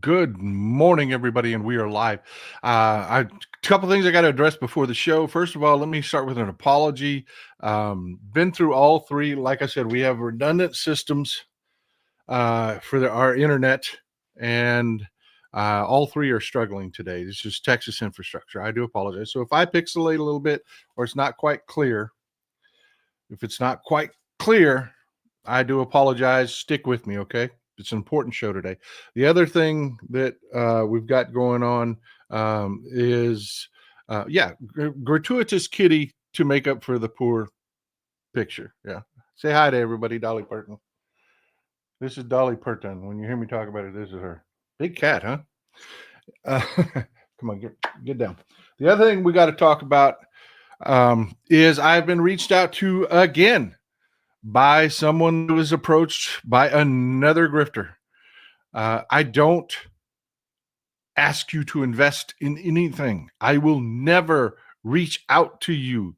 Good morning, everybody, and we are live. A couple things I got to address before the show. First of all, let me start with an apology. Been through all three. Like I said, we have redundant systems for our internet, and all three are struggling today. This is Texas infrastructure. I do apologize. So if I pixelate a little bit or it's not quite clear, if it's not quite clear, I do apologize. Stick with me, okay? It's an important show today. The other thing that we've got going on is, gratuitous kitty to make up for the poor picture. Yeah. Say hi to everybody, Dolly Parton. This is Dolly Parton. When you hear me talk about it, this is her. Big cat, huh? Come on, get down. The other thing we got to talk about is I've been reached out to again by someone who was approached by another grifter. I don't ask you to invest in anything. I will never reach out to you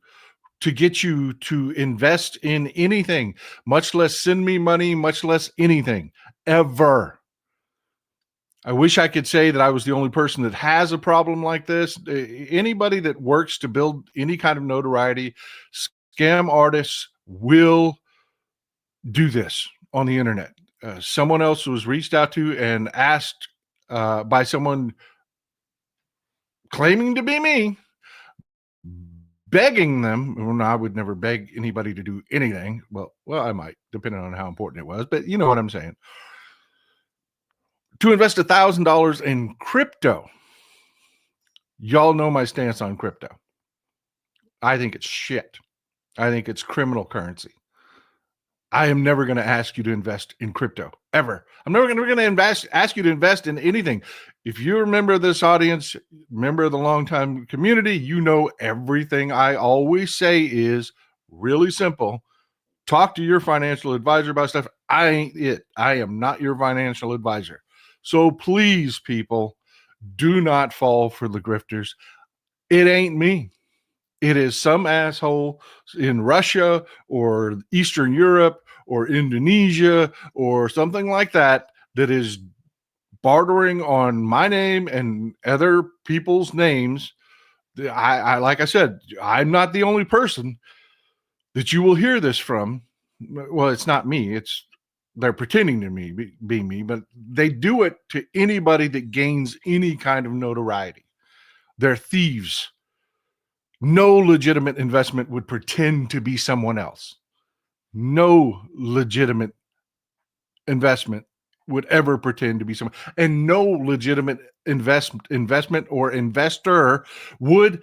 to get you to invest in anything, much less send me money, much less anything, ever. I wish I could say that I was the only person that has a problem like this. Anybody that works to build any kind of notoriety, scam artists will do this on the internet. Someone else was reached out to and asked by someone claiming to be me, begging them. Well, I would never beg anybody to do anything. Well, I might, depending on how important it was, but you know what I'm saying. To invest $1,000 in crypto. Y'all know my stance on crypto. I think it's shit. I think it's criminal currency. I am never going to ask you to invest in crypto, ever. I'm never going to ask you to invest in anything. If you're a member of this audience, member of the longtime community, you know everything I always say is really simple. Talk to your financial advisor about stuff. I ain't it. I am not your financial advisor. So please, people, do not fall for the grifters. It ain't me. It is some asshole in Russia or Eastern Europe or Indonesia or something like that that is bartering on my name and other people's names. I like I said, I'm not the only person that you will hear this from. Well, it's not me. They're pretending to be me, but they do it to anybody that gains any kind of notoriety. They're thieves. No legitimate investment would pretend to be someone else. No legitimate investment would ever pretend to be someone, and no legitimate investment or investor would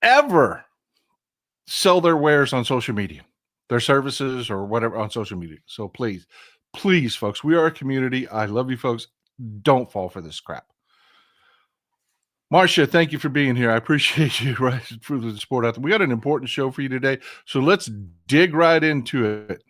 ever sell their wares on social media, their services or whatever on social media. So please, folks, we are a community. I love you folks. Don't fall for this crap. Marcia, thank you for being here. I appreciate you right for the support out there. We got an important show for you today, so let's dig right into it.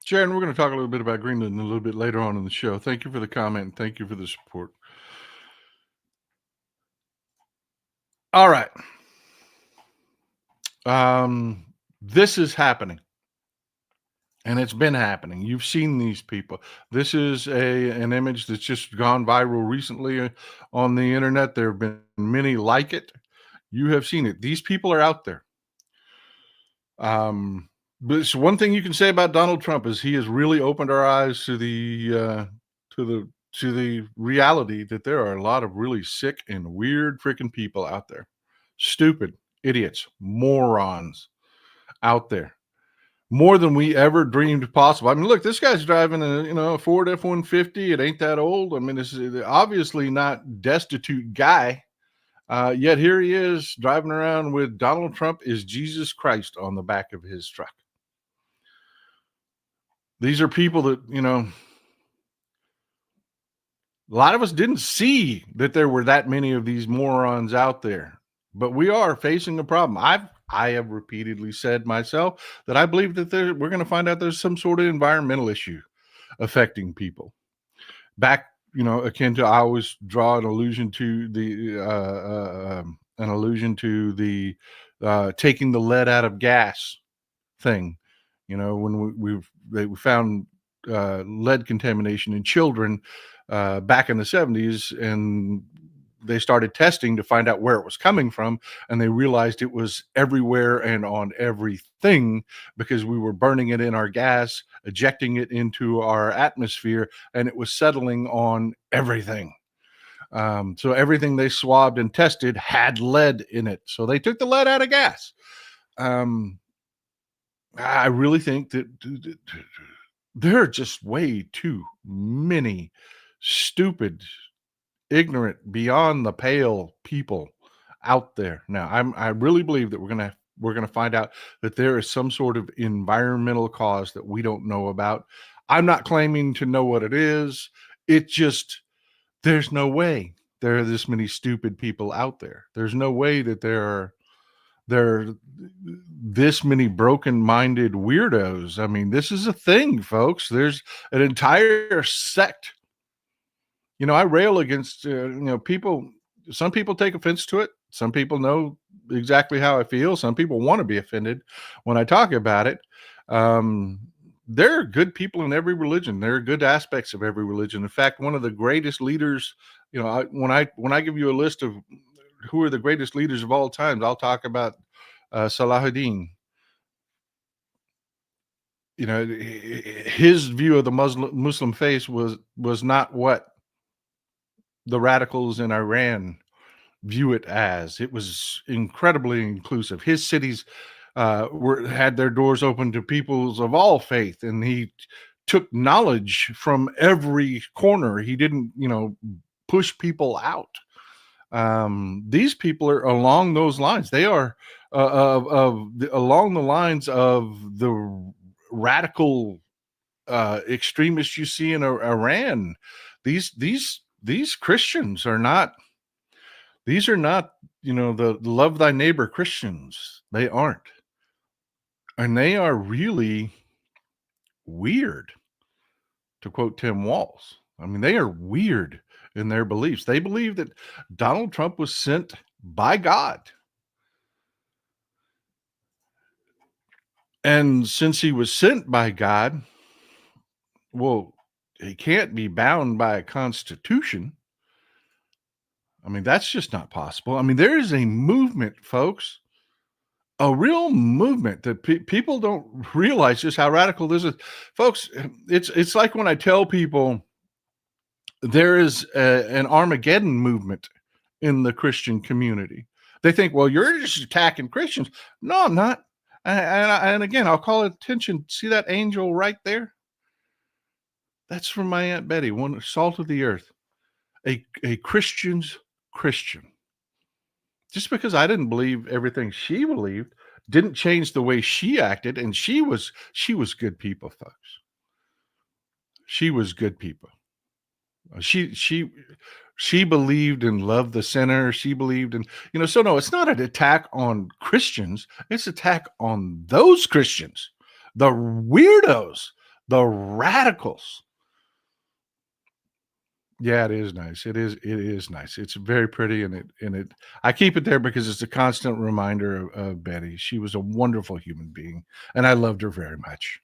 Sharon, we're going to talk a little bit about Greenland a little bit later on in the show. Thank you for the comment and thank you for the support. All right. This is happening. And it's been happening. You've seen these people. This is an image that's just gone viral recently on the internet. There have been many like it. You have seen it. These people are out there. But one thing you can say about Donald Trump is he has really opened our eyes to the to the reality that there are a lot of really sick and weird freaking people out there. Stupid idiots, morons out there. More than we ever dreamed possible. I mean, look, this guy's driving a Ford F-150. It ain't that old. I mean, this is obviously not destitute guy. Yet here he is driving around with Donald Trump is Jesus Christ on the back of his truck. These are people that, a lot of us didn't see that there were that many of these morons out there, but we are facing a problem. I have repeatedly said myself that I believe that we're going to find out there's some sort of environmental issue affecting people. Back, akin to, I always draw an allusion to the taking the lead out of gas thing. When we found lead contamination in children back in the 70s, and they started testing to find out where it was coming from, and they realized it was everywhere and on everything because we were burning it in our gas, ejecting it into our atmosphere, and it was settling on everything. So everything they swabbed and tested had lead in it. So they took the lead out of gas. I really think that there are just way too many stupid, ignorant, beyond the pale people out there. Now, I really believe that we're gonna find out that there is some sort of environmental cause that we don't know about. I'm not claiming to know what it is. It just, there's no way there are this many stupid people out there. There's no way that there are this many broken-minded weirdos. I mean, this is a thing, folks. There's an entire sect. I rail against, people. Some people take offense to it. Some people know exactly how I feel. Some people want to be offended when I talk about it. There are good people in every religion. There are good aspects of every religion. In fact, one of the greatest leaders, when I give you a list of who are the greatest leaders of all times, I'll talk about Salahuddin. His view of the Muslim faith was not what the radicals in Iran view it as. It was incredibly inclusive. His cities had their doors open to peoples of all faith, and he took knowledge from every corner. He didn't, push people out. These people are along those lines. They are along the lines of the radical extremists you see in Iran. These Christians are not. These are not, the love thy neighbor Christians. They aren't, and they are really weird. To quote Tim Walz, I mean, they are weird in their beliefs. They believe that Donald Trump was sent by God. And since he was sent by God, well, he can't be bound by a constitution. I mean, that's just not possible. I mean, there is a movement, folks, a real movement that people don't realize just how radical this is. Folks, it's like when I tell people there is an Armageddon movement in the Christian community. They think, well, you're just attacking Christians. No, I'm not. And again, I'll call attention. See that angel right there? That's from my Aunt Betty, one salt of the earth, a Christian's Christian. Just because I didn't believe everything she believed didn't change the way she acted. And she was good people, folks. She was good people. She believed and loved the sinner. She believed in, so no, it's not an attack on Christians. It's an attack on those Christians, the weirdos, the radicals. Yeah, it is nice. It is nice. It's very pretty, and I keep it there because it's a constant reminder of Betty. She was a wonderful human being, and I loved her very much.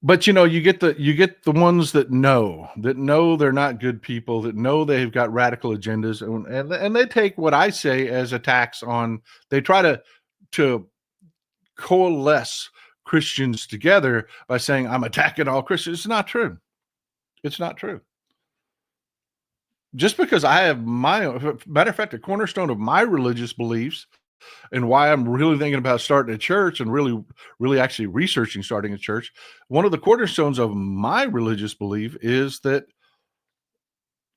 But you get the ones that know they're not good people, that know they've got radical agendas, and they take what I say as attacks on. They try to coalesce Christians together by saying I'm attacking all Christians. It's not true. It's not true. Just because I have matter of fact, a cornerstone of my religious beliefs and why I'm really thinking about starting a church and really actually researching starting a church. One of the cornerstones of my religious belief is that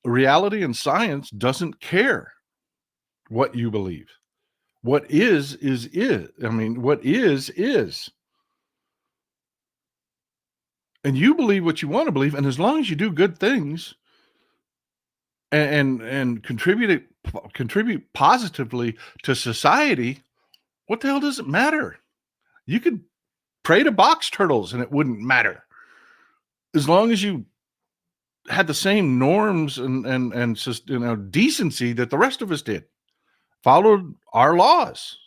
reality and science doesn't care what you believe. What is. I mean, what is. And you believe what you want to believe. And as long as you do good things and contribute positively to society, what the hell does it matter? You could pray to box turtles and it wouldn't matter. As long as you had the same norms and just, decency that the rest of us did, followed our laws.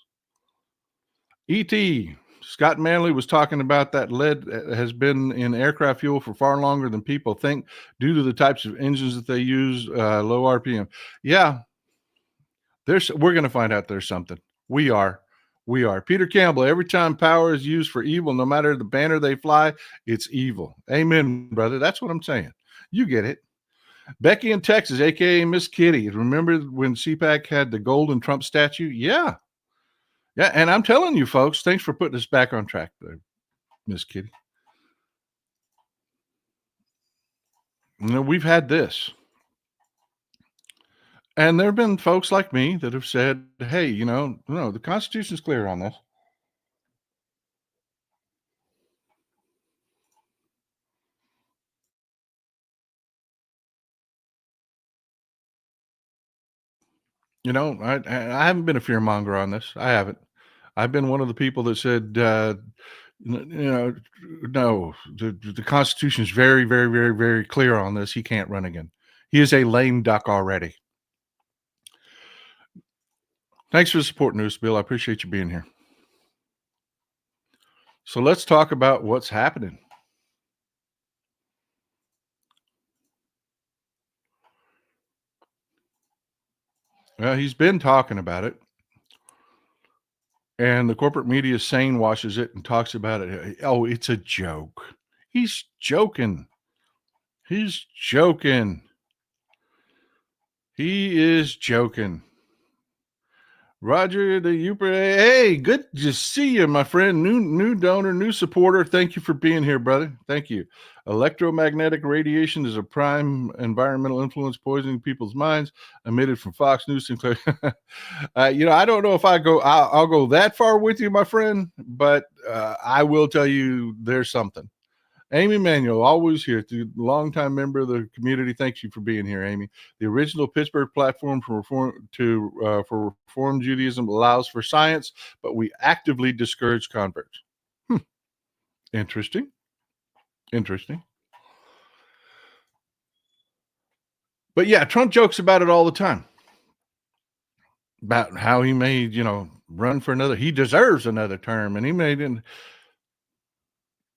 E.T. Scott Manley was talking about that lead has been in aircraft fuel for far longer than people think due to the types of engines that they use, low RPM. Yeah, we're going to find out there's something. We are. Peter Campbell, every time power is used for evil, no matter the banner they fly, it's evil. Amen, brother. That's what I'm saying. You get it. Becky in Texas, aka Miss Kitty. Remember when CPAC had the golden Trump statue? Yeah. Yeah. And I'm telling you, folks, thanks for putting us back on track there, Miss Kitty. We've had this. And there have been folks like me that have said, hey, no, the Constitution's clear on this. I haven't been a fear monger on this. I haven't. I've been one of the people that said, no, the Constitution is very, very, very, very clear on this. He can't run again. He is a lame duck already. Thanks for the support, News Bill. I appreciate you being here. So let's talk about what's happening. Well, he's been talking about it. And the corporate media sane washes it and talks about it. Oh, it's a joke. He's joking. He's joking. He is joking. Roger the Uper. Hey, good to see you, my friend. New donor, new supporter. Thank you for being here, brother. Thank you. Electromagnetic radiation is a prime environmental influence poisoning people's minds, emitted from Fox News Sinclair. I don't know if I'll go that far with you, my friend, but I will tell you there's something. Amy Manuel, always here, longtime member of the community. Thank you for being here, Amy. The original Pittsburgh platform for Reform Judaism allows for science, but we actively discourage converts. Interesting. But yeah, Trump jokes about it all the time. About how he may, run for another. He deserves another term, and he made it.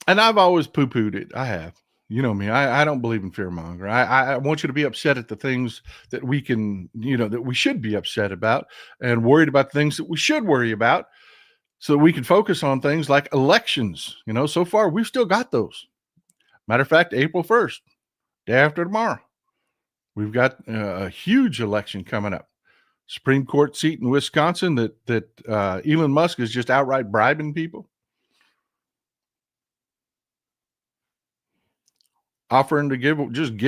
And I've always poo-pooed it. I have. You know me. I don't believe in fear monger. I want you to be upset at the things that we can, that we should be upset about, and worried about things that we should worry about, so that we can focus on things like elections. So far we've still got those. Matter of fact, April 1st, day after tomorrow, we've got a huge election coming up. Supreme Court seat in Wisconsin that Elon Musk is just outright bribing people. Offering to give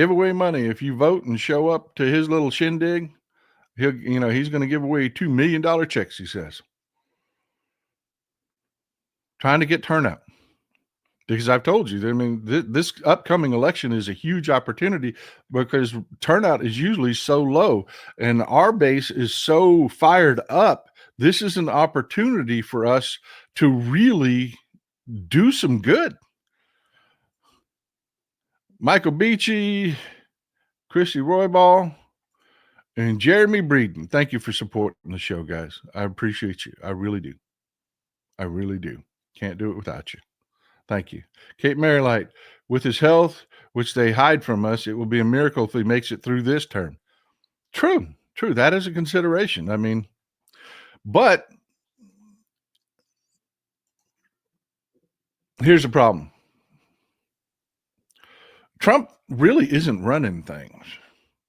away money if you vote and show up to his little shindig. He's going to give away $2 million checks. He says, trying to get turnout, because I've told you, this upcoming election is a huge opportunity because turnout is usually so low and our base is so fired up. This is an opportunity for us to really do some good. Michael Beachy, Chrissy Roybal, and Jeremy Breeden. Thank you for supporting the show, guys. I appreciate you. I really do. Can't do it without you. Thank you. Kate Marylight, with his health, which they hide from us, it will be a miracle if he makes it through this term. True. That is a consideration. But here's the problem. Trump really isn't running things.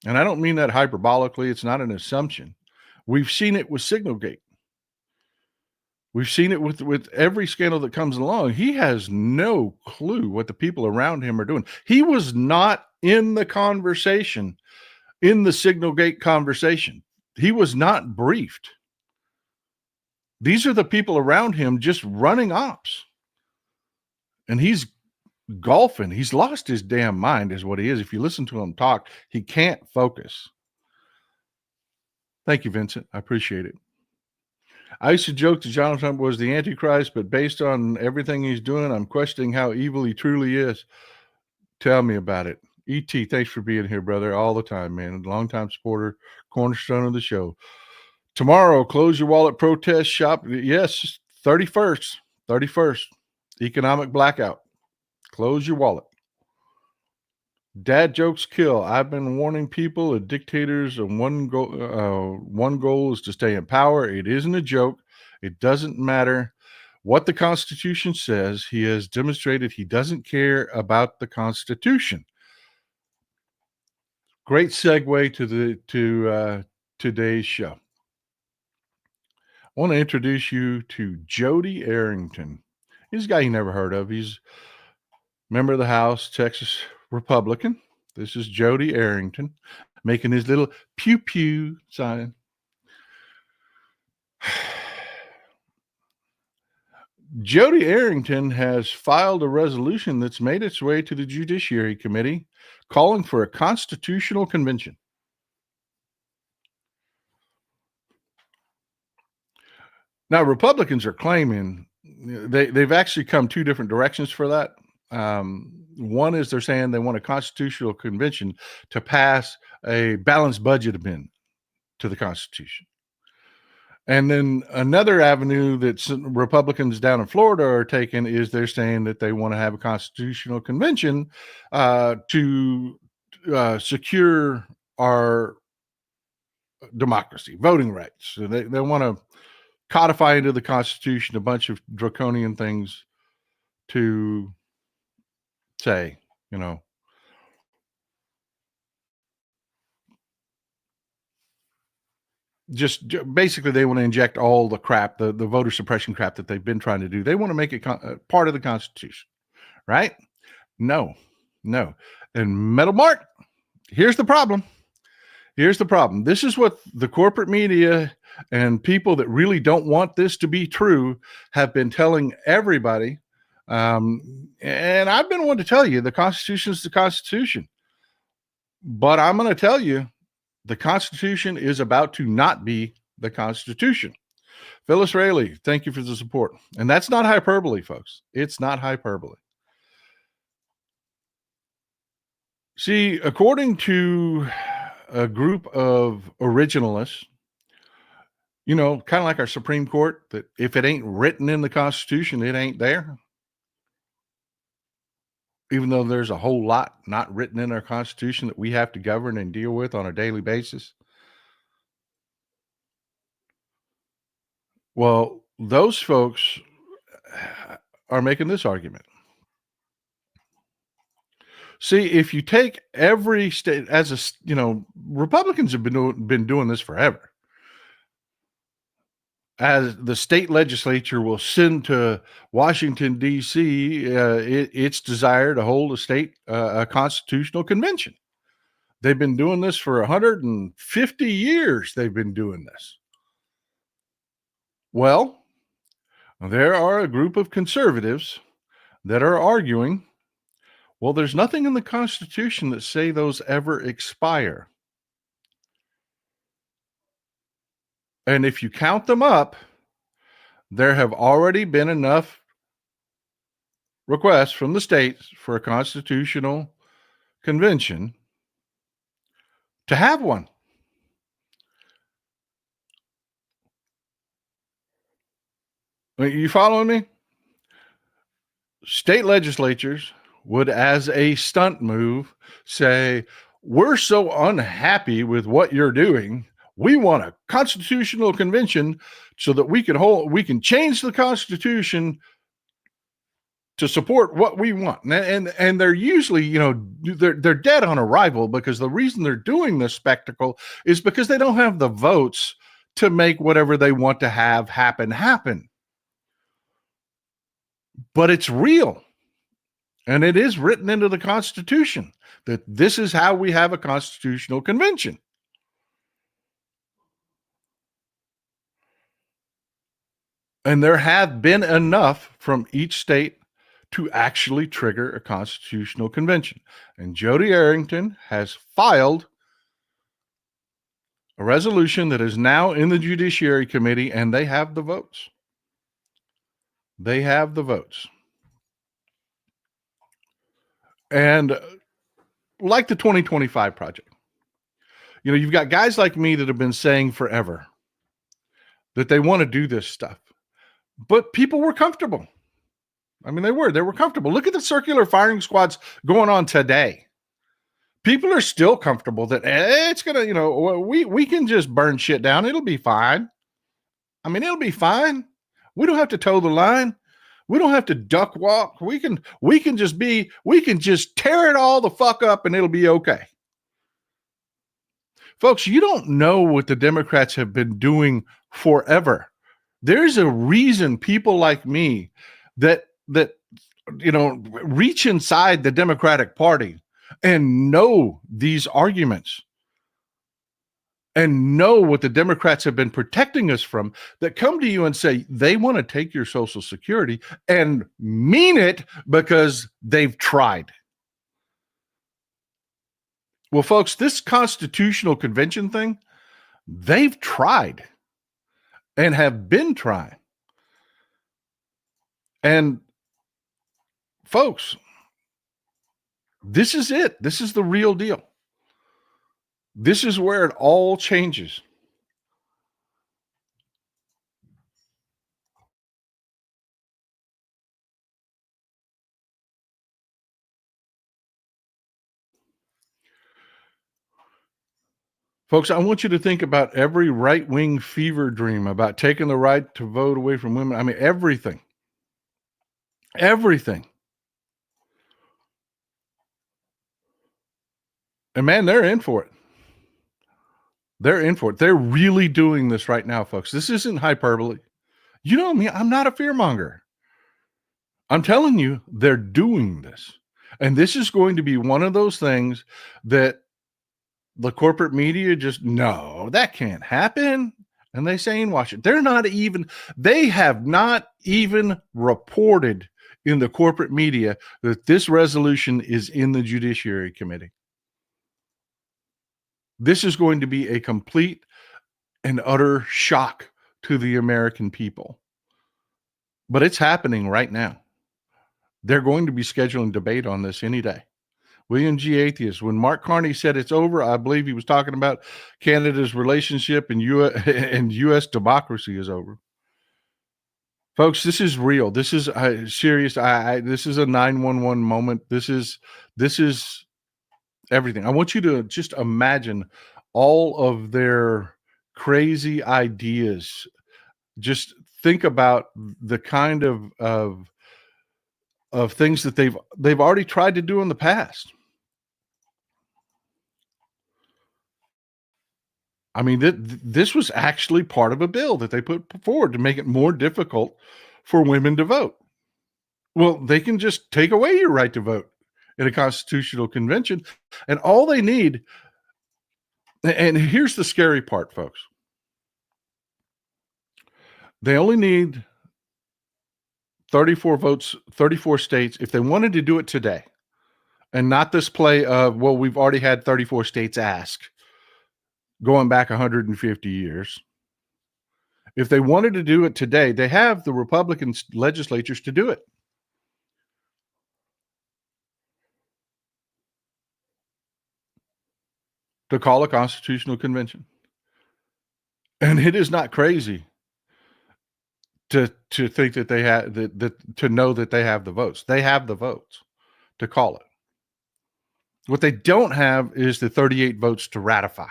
And I don't mean that hyperbolically. It's not an assumption. We've seen it with SignalGate. We've seen it with every scandal that comes along. He has no clue what the people around him are doing. He was not in the conversation, in the SignalGate conversation. He was not briefed. These are the people around him just running ops. And he's golfing. He's lost his damn mind is what he is. If you listen to him talk, he can't focus. Thank you, Vincent. I appreciate it. I used to joke that Donald Trump was the Antichrist, but based on everything he's doing, I'm questioning how evil he truly is. Tell me about it. E.T., thanks for being here, brother, all the time, man. Longtime supporter, cornerstone of the show. Tomorrow, close your wallet protest shop. Yes, 31st, economic blackout. Close your wallet. Dad jokes kill. I've been warning people of dictators and one goal is to stay in power. It isn't a joke. It doesn't matter what the Constitution says. He has demonstrated he doesn't care about the Constitution. Great segue to today's show. I want to introduce you to Jodey Arrington. He's a guy you never heard of. He's a member of the House, Texas Republican. This is Jodey Arrington making his little pew pew sign. Jodey Arrington has filed a resolution that's made its way to the Judiciary Committee calling for a constitutional convention. Now, Republicans are claiming they've actually come two different directions for that. One is they're saying they want a constitutional convention to pass a balanced budget amendment to the Constitution. And then another avenue that Republicans down in Florida are taking is they're saying that they want to have a constitutional convention to secure our democracy, voting rights. So they want to codify into the Constitution a bunch of draconian things to say, just basically they want to inject all the crap, the voter suppression crap that they've been trying to do. They want to make it part of the Constitution, right? No. And Metal Mark, here's the problem. This is what the corporate media and people that really don't want this to be true have been telling everybody. And I've been one to tell you the Constitution is the Constitution. But I'm going to tell you, the Constitution is about to not be the Constitution. Phyllis Rayleigh, thank you for the support. And that's not hyperbole, folks. It's not hyperbole. See, according to a group of originalists, kind of like our Supreme Court, that if it ain't written in the Constitution, it ain't there. Even though there's a whole lot not written in our Constitution that we have to govern and deal with on a daily basis. Well, those folks are making this argument. See, if you take every state as Republicans have been doing this forever. As the state legislature will send to Washington, D.C., its desire to hold a constitutional convention. They've been doing this for 150 years. They've been doing this. Well, there are a group of conservatives that are arguing, well, there's nothing in the Constitution that say those ever expire. And if you count them up, there have already been enough requests from the states for a constitutional convention to have one. Are you following me? State legislatures would, as a stunt move, say, we're so unhappy with what you're doing. We want a constitutional convention so that we can change the Constitution to support what we want. And they're usually, they're dead on arrival, because the reason they're doing this spectacle is because they don't have the votes to make whatever they want to have happen. But it's real. And it is written into the Constitution that this is how we have a constitutional convention. And there have been enough from each state to actually trigger a constitutional convention. And Jodey Arrington has filed a resolution that is now in the Judiciary Committee, and they have the votes. They have the votes. And like the 2025 project, you've got guys like me that have been saying forever that they want to do this stuff, but people were comfortable. I mean, they were comfortable. Look at the circular firing squads going on today. People are still comfortable that it's going to, we can just burn shit down. It'll be fine. I mean, it'll be fine. We don't have to toe the line. We don't have to duck walk. We can just tear it all the fuck up and it'll be okay. Folks, you don't know what the Democrats have been doing forever. There's a reason people like me that reach inside the Democratic Party and know these arguments and know what the Democrats have been protecting us from, that come to you and say they want to take your Social Security, and mean it because they've tried. Well, folks, this constitutional convention thing, they've tried and have been trying. And folks, this is it. This is the real deal. This is where it all changes. Folks, I want you to think about every right-wing fever dream about taking the right to vote away from women. I mean, everything. Everything. And man, they're in for it. They're in for it. They're really doing this right now, folks. This isn't hyperbole. You know me, I'm not a fearmonger. I'm telling you, they're doing this. And this is going to be one of those things that the corporate media just, no, that can't happen. And they say in Washington, they have not even reported in the corporate media that this resolution is in the Judiciary Committee. This is going to be a complete and utter shock to the American people. But it's happening right now. They're going to be scheduling debate on this any day. William G. Atheist, when Mark Carney said it's over, I believe he was talking about Canada's relationship and U.S. democracy is over. Folks, this is real. This is serious. This is a 911 moment. This is everything. I want you to just imagine all of their crazy ideas. Just think about the kind of things that they've already tried to do in the past. I mean, this was actually part of a bill that they put forward to make it more difficult for women to vote. Well, they can just take away your right to vote in a constitutional convention, and all they need, and here's the scary part, folks. They only need 34 votes, 34 states, if they wanted to do it today, and not this play of, well, we've already had 34 states ask, going back 150 years. If they wanted to do it today, they have the Republican legislatures to do it. To call a constitutional convention. And it is not crazy to think that they have that to know that they have the votes. They have the votes to call it. What they don't have is the 38 votes to ratify.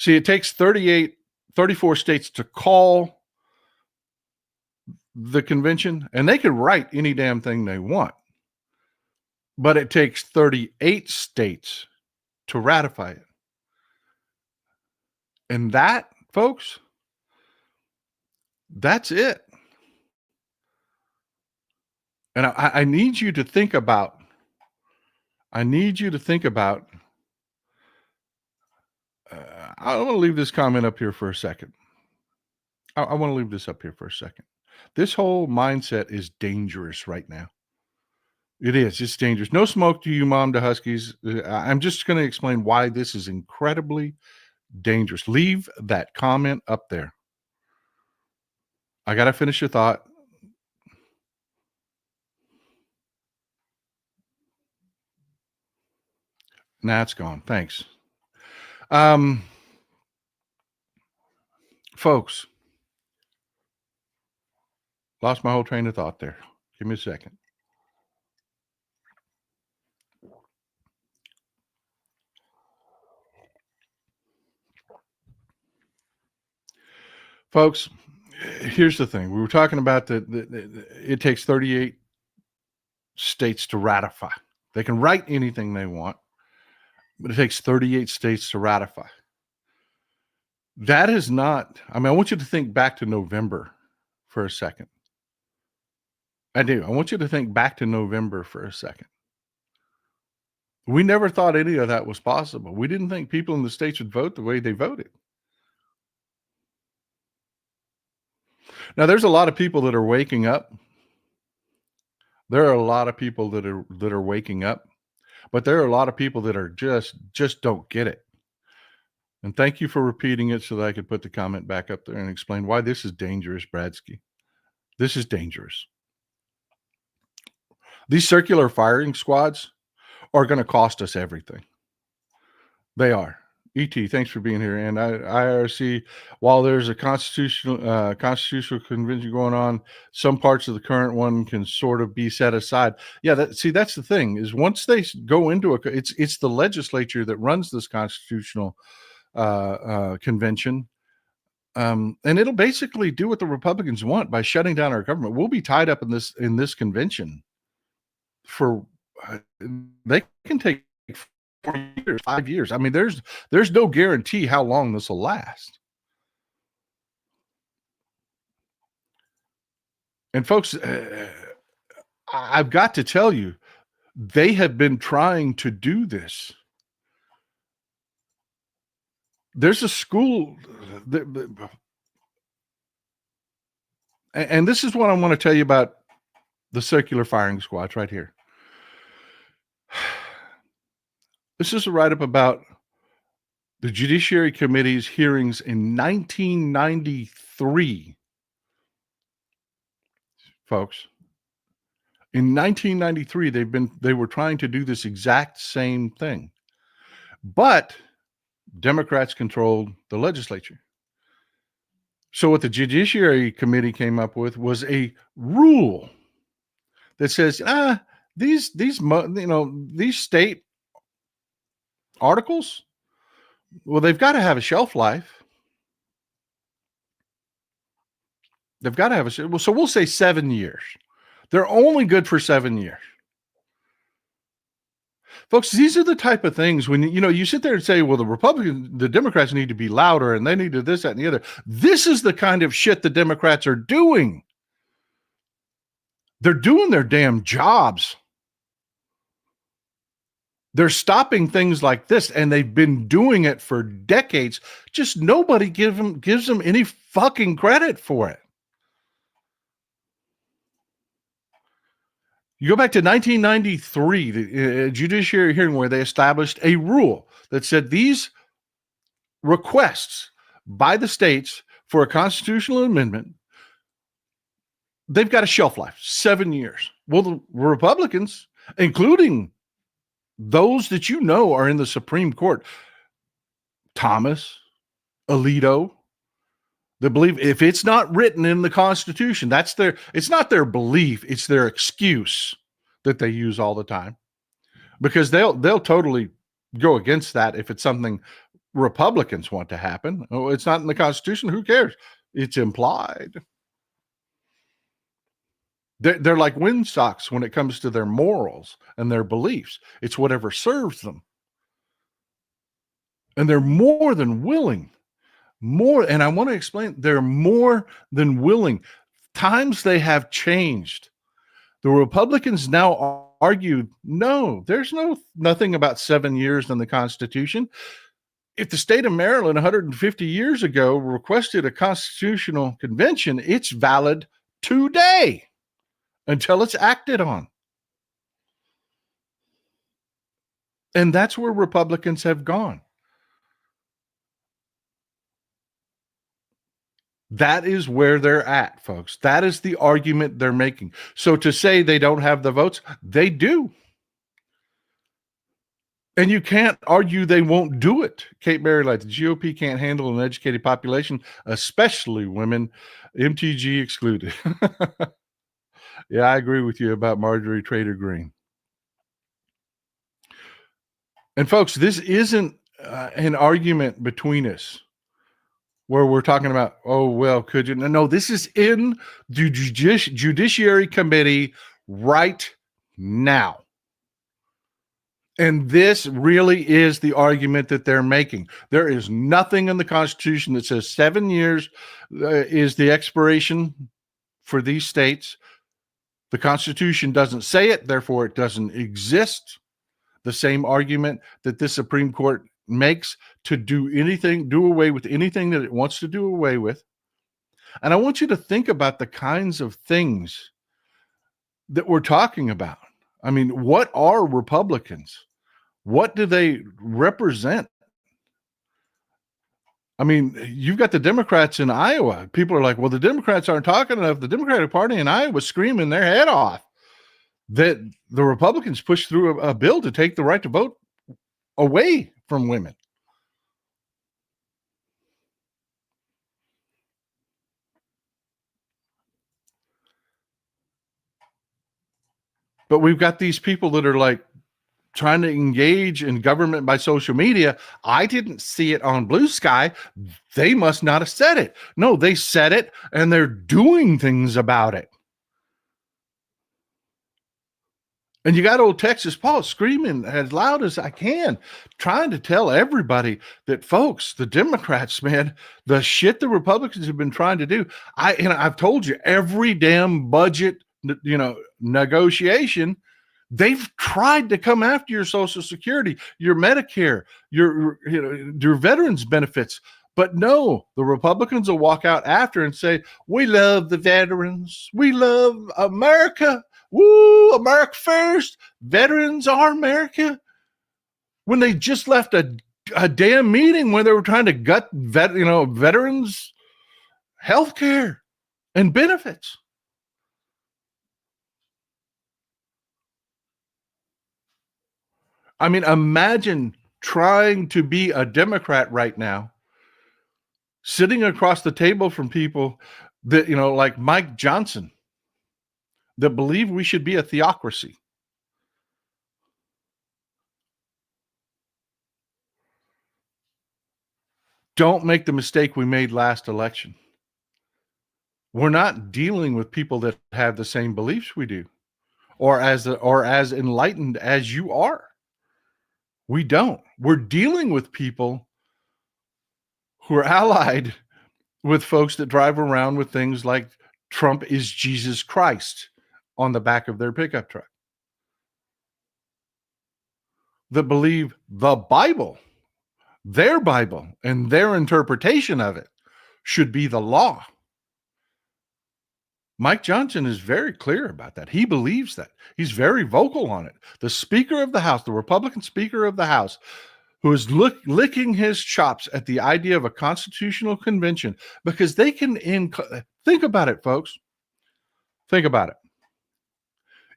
See, it takes 34 states to call the convention, and they could write any damn thing they want, but it takes 38 states to ratify it. And that, folks, that's it. And I need you to think about, I want to leave this comment up here for a second. I want to leave this up here for a second. This whole mindset is dangerous right now. It is. It's dangerous. No smoke to you, Mom to Huskies. I'm just going to explain why this is incredibly dangerous. Leave that comment up there. I got to finish your thought. Nah, it's gone. Thanks. Folks, lost my whole train of thought there. Give me a second. Folks, here's the thing. We were talking about it takes 38 states to ratify. They can write anything they want, but it takes 38 states to ratify. That is not, I want you to think back to November for a second. I do. I want you to think back to November for a second. We never thought any of that was possible. We didn't think people in the states would vote the way they voted. Now, there's a lot of people that are waking up. There are a lot of people that are waking up, but there are a lot of people that are just don't get it. And thank you for repeating it so that I could put the comment back up there and explain why this is dangerous, Bradsky. This is dangerous. These circular firing squads are going to cost us everything. They are. E.T., thanks for being here. And IRC, while there's a constitutional convention going on, some parts of the current one can sort of be set aside. Yeah, that's the thing, is once they go into it's the legislature that runs this constitutional convention. And it'll basically do what the Republicans want by shutting down our government. We'll be tied up in this convention for they can take 4 years, 5 years. There's no guarantee how long this will last. And folks, I've got to tell you, they have been trying to do this. There's a school, and this is what I want to tell you about the circular firing squads right here. This is a write-up about the Judiciary Committee's hearings in 1993. Folks, in 1993, they were trying to do this exact same thing, but Democrats controlled the legislature. So what the Judiciary Committee came up with was a rule that says, these state articles, well, they've got to have a shelf life. They've got to have so we'll say 7 years. They're only good for 7 years. Folks, these are the type of things when, you sit there and say, well, the Democrats need to be louder and they need to this, that, and the other. This is the kind of shit the Democrats are doing. They're doing their damn jobs. They're stopping things like this, and they've been doing it for decades. Just nobody gives them any fucking credit for it. You go back to 1993, the judiciary hearing where they established a rule that said these requests by the states for a constitutional amendment, they've got a shelf life, 7 years. Well, the Republicans, including those that are in the Supreme Court, Thomas, Alito, they believe if it's not written in the Constitution, it's not their belief, it's their excuse that they use all the time, because they'll totally go against that if it's something Republicans want to happen. Oh, it's not in the Constitution. Who cares? It's implied. They're like windsocks when it comes to their morals and their beliefs. It's whatever serves them. And they're more than willing. And I want to explain, they're more than willing. Times they have changed. The Republicans now argue, no, there's nothing about 7 years in the Constitution. If the state of Maryland 150 years ago requested a constitutional convention, it's valid today until it's acted on. And that's where Republicans have gone. That is where they're at, folks. That is the argument they're making. So to say they don't have the votes, they do. And you can't argue they won't do it. Kate Berry-Light, the GOP can't handle an educated population, especially women, MTG excluded. Yeah, I agree with you about Marjorie Taylor Greene. And folks, this isn't an argument between us where we're talking about, oh, well, could you? No, this is in the Judiciary Committee right now. And this really is the argument that they're making. There is nothing in the Constitution that says 7 years is the expiration for these states. The Constitution doesn't say it, therefore it doesn't exist. The same argument that the Supreme Court makes to do away with anything that it wants to do away with. And I want you to think about the kinds of things that we're talking about. I mean, what are Republicans? What do they represent? I mean, you've got the Democrats in Iowa. People are like, well, the Democrats aren't talking enough. The Democratic Party in Iowa is screaming their head off that the Republicans pushed through a bill to take the right to vote away from women. But we've got these people that are like trying to engage in government by social media. I didn't see it on Blue Sky. They must not have said it. No, they said it and they're doing things about it. And you got old Texas Paul screaming as loud as I can, trying to tell everybody that, folks, the Democrats, man, the shit the Republicans have been trying to do. I've told you, every damn budget, negotiation, they've tried to come after your Social Security, your Medicare, your veterans benefits. But no, the Republicans will walk out after and say, we love the veterans. We love America. Woo, America first. Veterans are America. When they just left a damn meeting where they were trying to gut veterans health care and benefits. I mean, imagine trying to be a Democrat right now, sitting across the table from people that, like Mike Johnson, that believe we should be a theocracy. Don't make the mistake we made last election. We're not dealing with people that have the same beliefs we do, or as enlightened as you are. We don't. We're dealing with people who are allied with folks that drive around with things like Trump is Jesus Christ on the back of their pickup truck, that believe the Bible, their Bible, and their interpretation of it should be the law. Mike Johnson is very clear about that. He believes that. He's very vocal on it. The Speaker of the House, the Republican Speaker of the House, who is licking his chops at the idea of a constitutional convention, because they can think about it, folks. Think about it.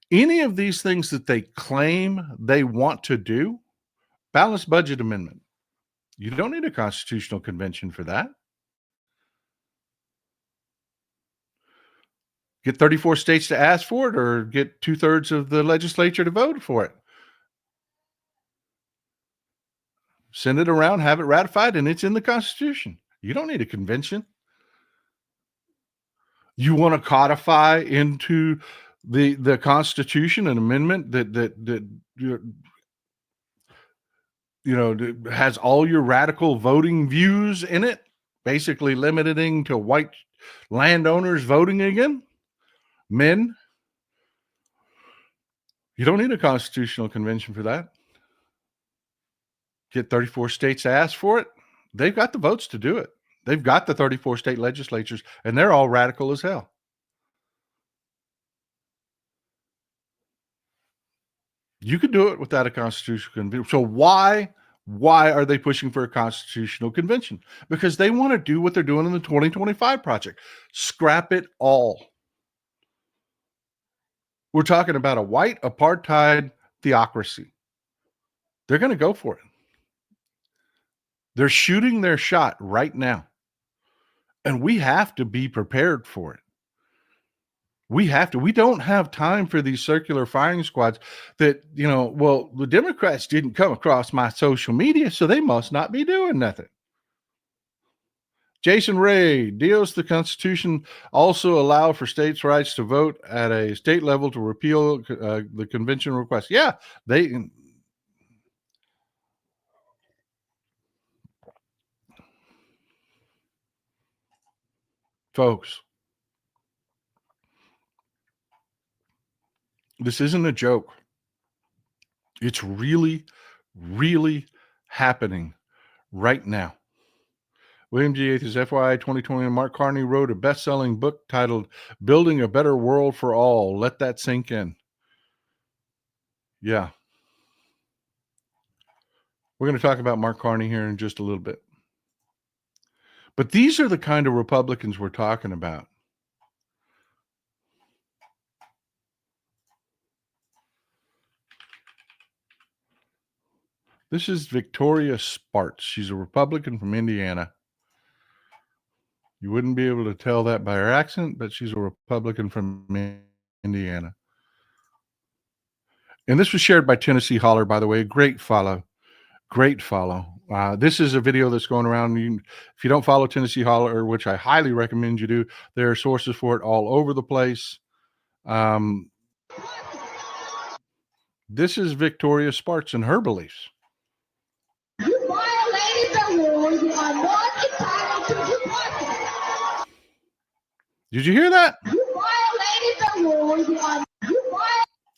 Any of these things that they claim they want to do, balanced budget amendment, you don't need a constitutional convention for that. Get 34 states to ask for it, or get 2/3 of the legislature to vote for it. Send it around, have it ratified, and it's in the Constitution. You don't need a convention. You want to codify into the Constitution, an amendment that has all your radical voting views in it, basically limiting to white landowners voting again, men. You don't need a constitutional convention for that. Get 34 states to ask for it. They've got the votes to do it. They've got the 34 state legislatures, and they're all radical as hell. You could do it without a constitutional convention. So why are they pushing for a constitutional convention? Because they want to do what they're doing in the 2025 project. Scrap it all. We're talking about a white apartheid theocracy. They're going to go for it. They're shooting their shot right now. And we have to be prepared for it. We have to. We don't have time for these circular firing squads that, the Democrats didn't come across my social media, so they must not be doing nothing. Jason Ray, Dios, the Constitution also allow for states' rights to vote at a state level to repeal the convention request. Yeah, folks, this isn't a joke. It's really, really happening right now. William G. H. is FYI 2020. Mark Carney wrote a best-selling book titled Building a Better World for All. Let that sink in. Yeah. We're going to talk about Mark Carney here in just a little bit. But these are the kind of Republicans we're talking about. This is Victoria Spartz. She's a Republican from Indiana. You wouldn't be able to tell that by her accent, but she's a Republican from Indiana. And this was shared by Tennessee Holler, by the way. Great follow. Great follow. This is a video that's going around. If you don't follow Tennessee Holler, which I highly recommend you do, there are sources for it all over the place. This is Victoria Spartz and her beliefs. You violated the law. You are not entitled to due process. Did you hear that? You violated the law.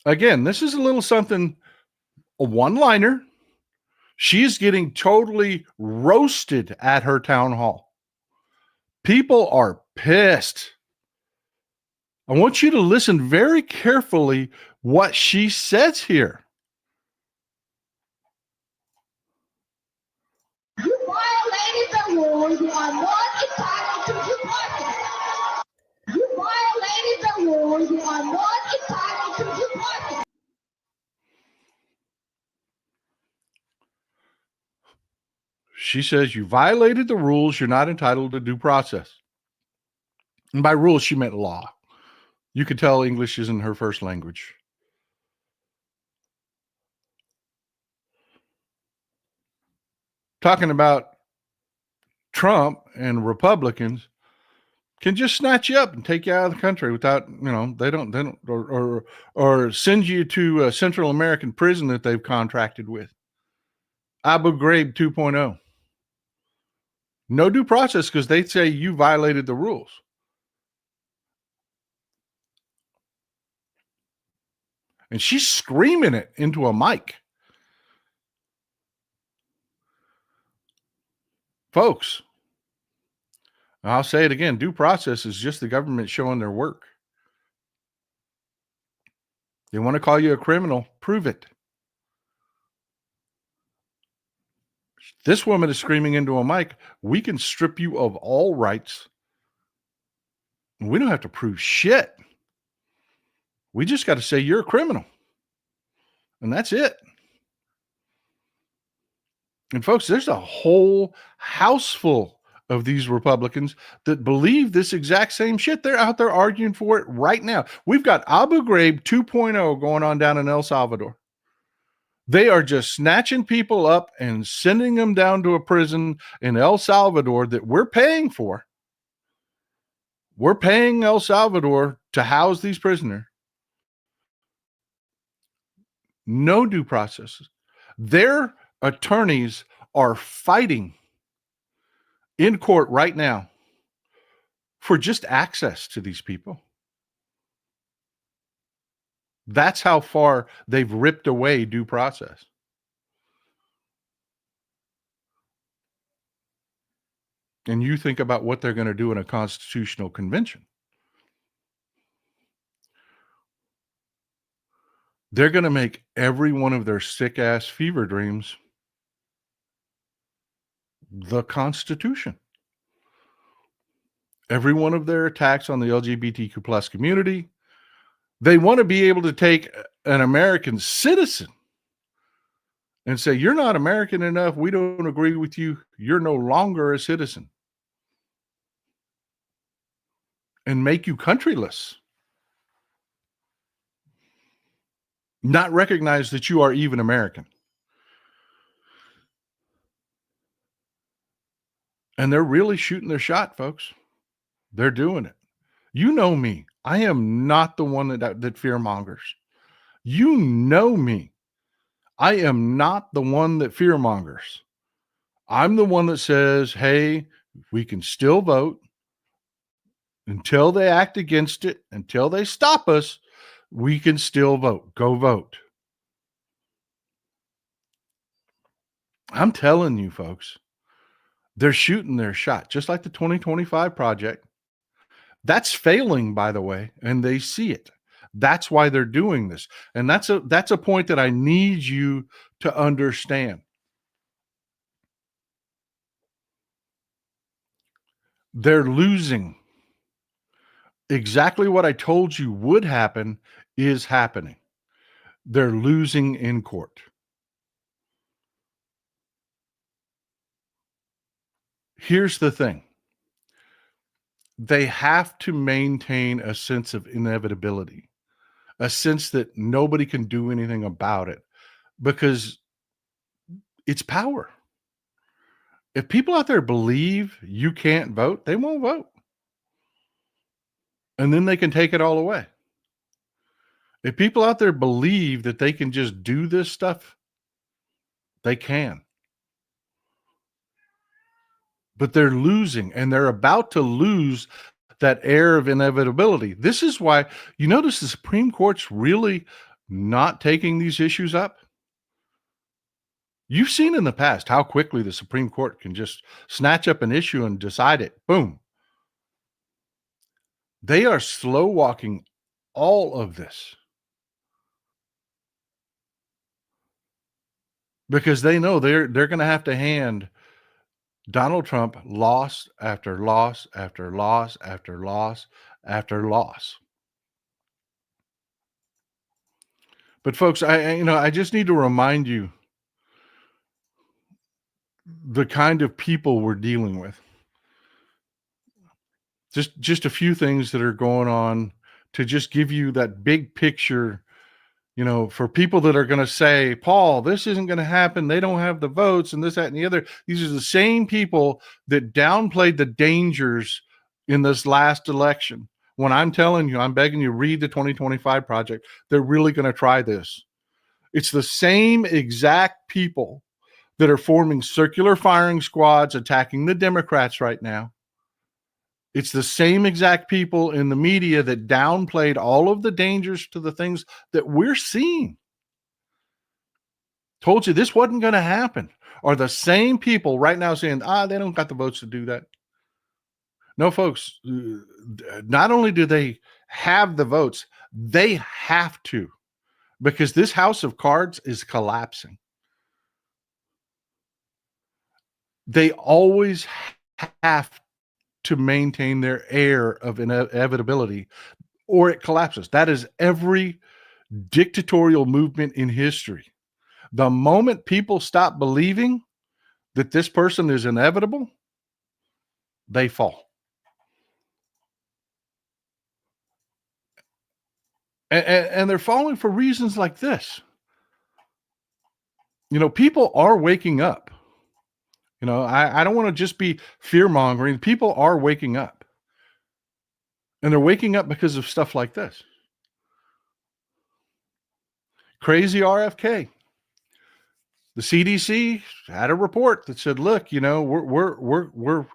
Again, this is a little something, a one-liner. She's getting totally roasted at her town hall. People are pissed. I want you to listen very carefully what she says here. You violated the law. You are not entitled to due process. You violated the law. You are not entitled to due process. She says you violated the rules. You're not entitled to due process. And by rules, she meant law. You could tell English isn't her first language. Talking about Trump and Republicans can just snatch you up and take you out of the country without, they don't, or send you to a Central American prison that they've contracted with. Abu Ghraib 2.0. No due process because they say you violated the rules. And she's screaming it into a mic. Folks, I'll say it again, due process is just the government showing their work. They want to call you a criminal, prove it. This woman is screaming into a mic, we can strip you of all rights. We don't have to prove shit. We just got to say you're a criminal. And that's it. And folks, there's a whole house full of these Republicans that believe this exact same shit. They're out there arguing for it right now. We've got Abu Ghraib 2.0 going on down in El Salvador. They are just snatching people up and sending them down to a prison in El Salvador that we're paying for. We're paying El Salvador to house these prisoners. No due process. Their attorneys are fighting in court right now for just access to these people. That's how far they've ripped away due process. And you think about what they're going to do in a constitutional convention. They're going to make every one of their sick-ass fever dreams the Constitution. Every one of their attacks on the LGBTQ plus community, they want to be able to take an American citizen and say, you're not American enough. We don't agree with you. You're no longer a citizen. And make you countryless. Not recognize that you are even American. And they're really shooting their shot, folks. They're doing it. You know me. I am not the one that fear mongers. You know me. I am not the one that fear mongers. I'm the one that says, hey, we can still vote until they act against it, until they stop us. We can still vote. Go vote. I'm telling you, folks, they're shooting their shot, just like the 2025 project. That's failing, by the way, and they see it. That's why they're doing this. And that's a point that I need you to understand. They're losing. Exactly what I told you would happen is happening. They're losing in court. Here's the thing. They have to maintain a sense of inevitability, a sense that nobody can do anything about it, because it's power. If people out there believe you can't vote, they won't vote. And then they can take it all away. If people out there believe that they can just do this stuff, they can. But they're losing, and they're about to lose that air of inevitability. This is why you notice the Supreme Court's really not taking these issues up. You've seen in the past how quickly the Supreme Court can just snatch up an issue and decide it. Boom. They are slow walking all of this because they know they're going to have to hand Donald Trump loss after loss after loss after loss after loss. But folks, I just need to remind you the kind of people we're dealing with. Just a few things that are going on to just give you that big picture, for people that are going to say, Paul, this isn't going to happen. They don't have the votes and this, that, and the other. These are the same people that downplayed the dangers in this last election. When I'm telling you, I'm begging you, read the 2025 project. They're really going to try this. It's the same exact people that are forming circular firing squads attacking the Democrats right now. It's the same exact people in the media that downplayed all of the dangers to the things that we're seeing. Told you this wasn't going to happen. Are the same people right now saying, they don't got the votes to do that. No, folks, not only do they have the votes, they have to, because this house of cards is collapsing. They always have to maintain their air of inevitability, or it collapses. That is every dictatorial movement in history. The moment people stop believing that this person is inevitable, they fall. And they're falling for reasons like this. People are waking up. I don't want to just be fear-mongering. People are waking up. And they're waking up because of stuff like this. Crazy RFK. The CDC had a report that said, look, we're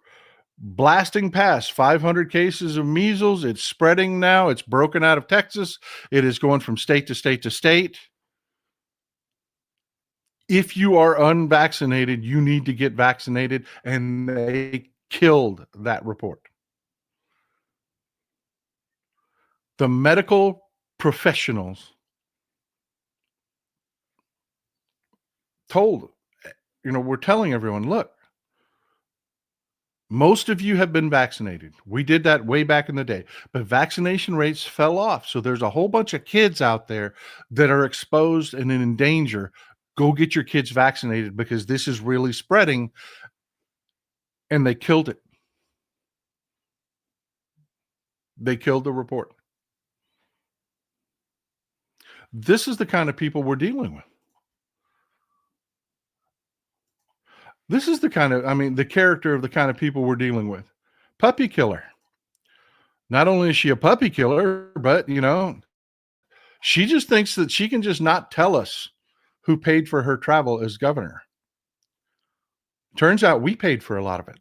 blasting past 500 cases of measles. It's spreading now. It's broken out of Texas. It is going from state to state to state. If you are unvaccinated, you need to get vaccinated. And they killed that report. The medical professionals told, we're telling everyone, look, most of you have been vaccinated. We did that way back in the day, but vaccination rates fell off. So there's a whole bunch of kids out there that are exposed and in danger. Go get your kids vaccinated because this is really spreading. And they killed it. They killed the report. This is the kind of people we're dealing with. This is the character of the kind of people we're dealing with. Puppy killer. Not only is she a puppy killer, but, she just thinks that she can just not tell us who paid for her travel as governor. Turns out we paid for a lot of it.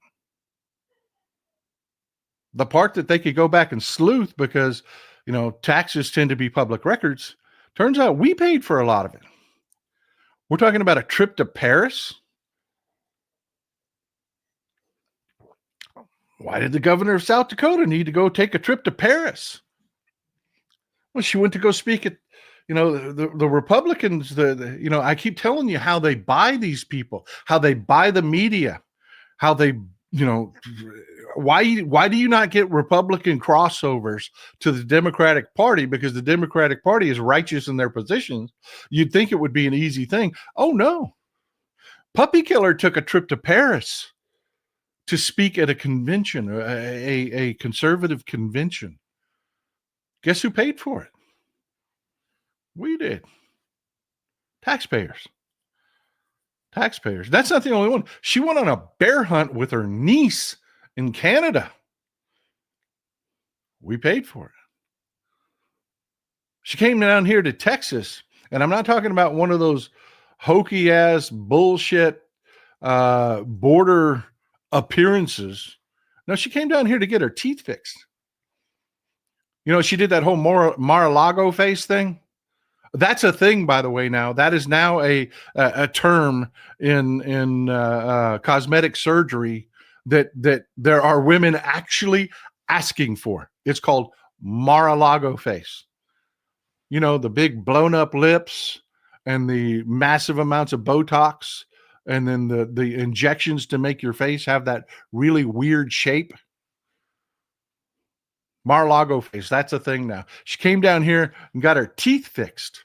The part that they could go back and sleuth because, taxes tend to be public records. Turns out we paid for a lot of it. We're talking about a trip to Paris. Why did the governor of South Dakota need to go take a trip to Paris? Well, she went to go speak at, the Republicans, I keep telling you how they buy these people, how they buy the media, how they, why do you not get Republican crossovers to the Democratic Party? Because the Democratic Party is righteous in their positions. You'd think it would be an easy thing. Oh, no. Puppy Killer took a trip to Paris to speak at a convention, a conservative convention. Guess who paid for it? We did. Taxpayers. That's not the only one. She went on a bear hunt with her niece in Canada. We paid for it. She came down here to Texas, and I'm not talking about one of those hokey ass bullshit border appearances. No, she came down here to get her teeth fixed. She did that whole Mar-a-Lago face thing. That's a thing, by the way. Now that is now a term in cosmetic surgery that there are women actually asking for. It's called Mar-a-Lago face. The big blown up lips and the massive amounts of Botox, and then the injections to make your face have that really weird shape. Mar-a-Lago face, that's a thing now. She came down here and got her teeth fixed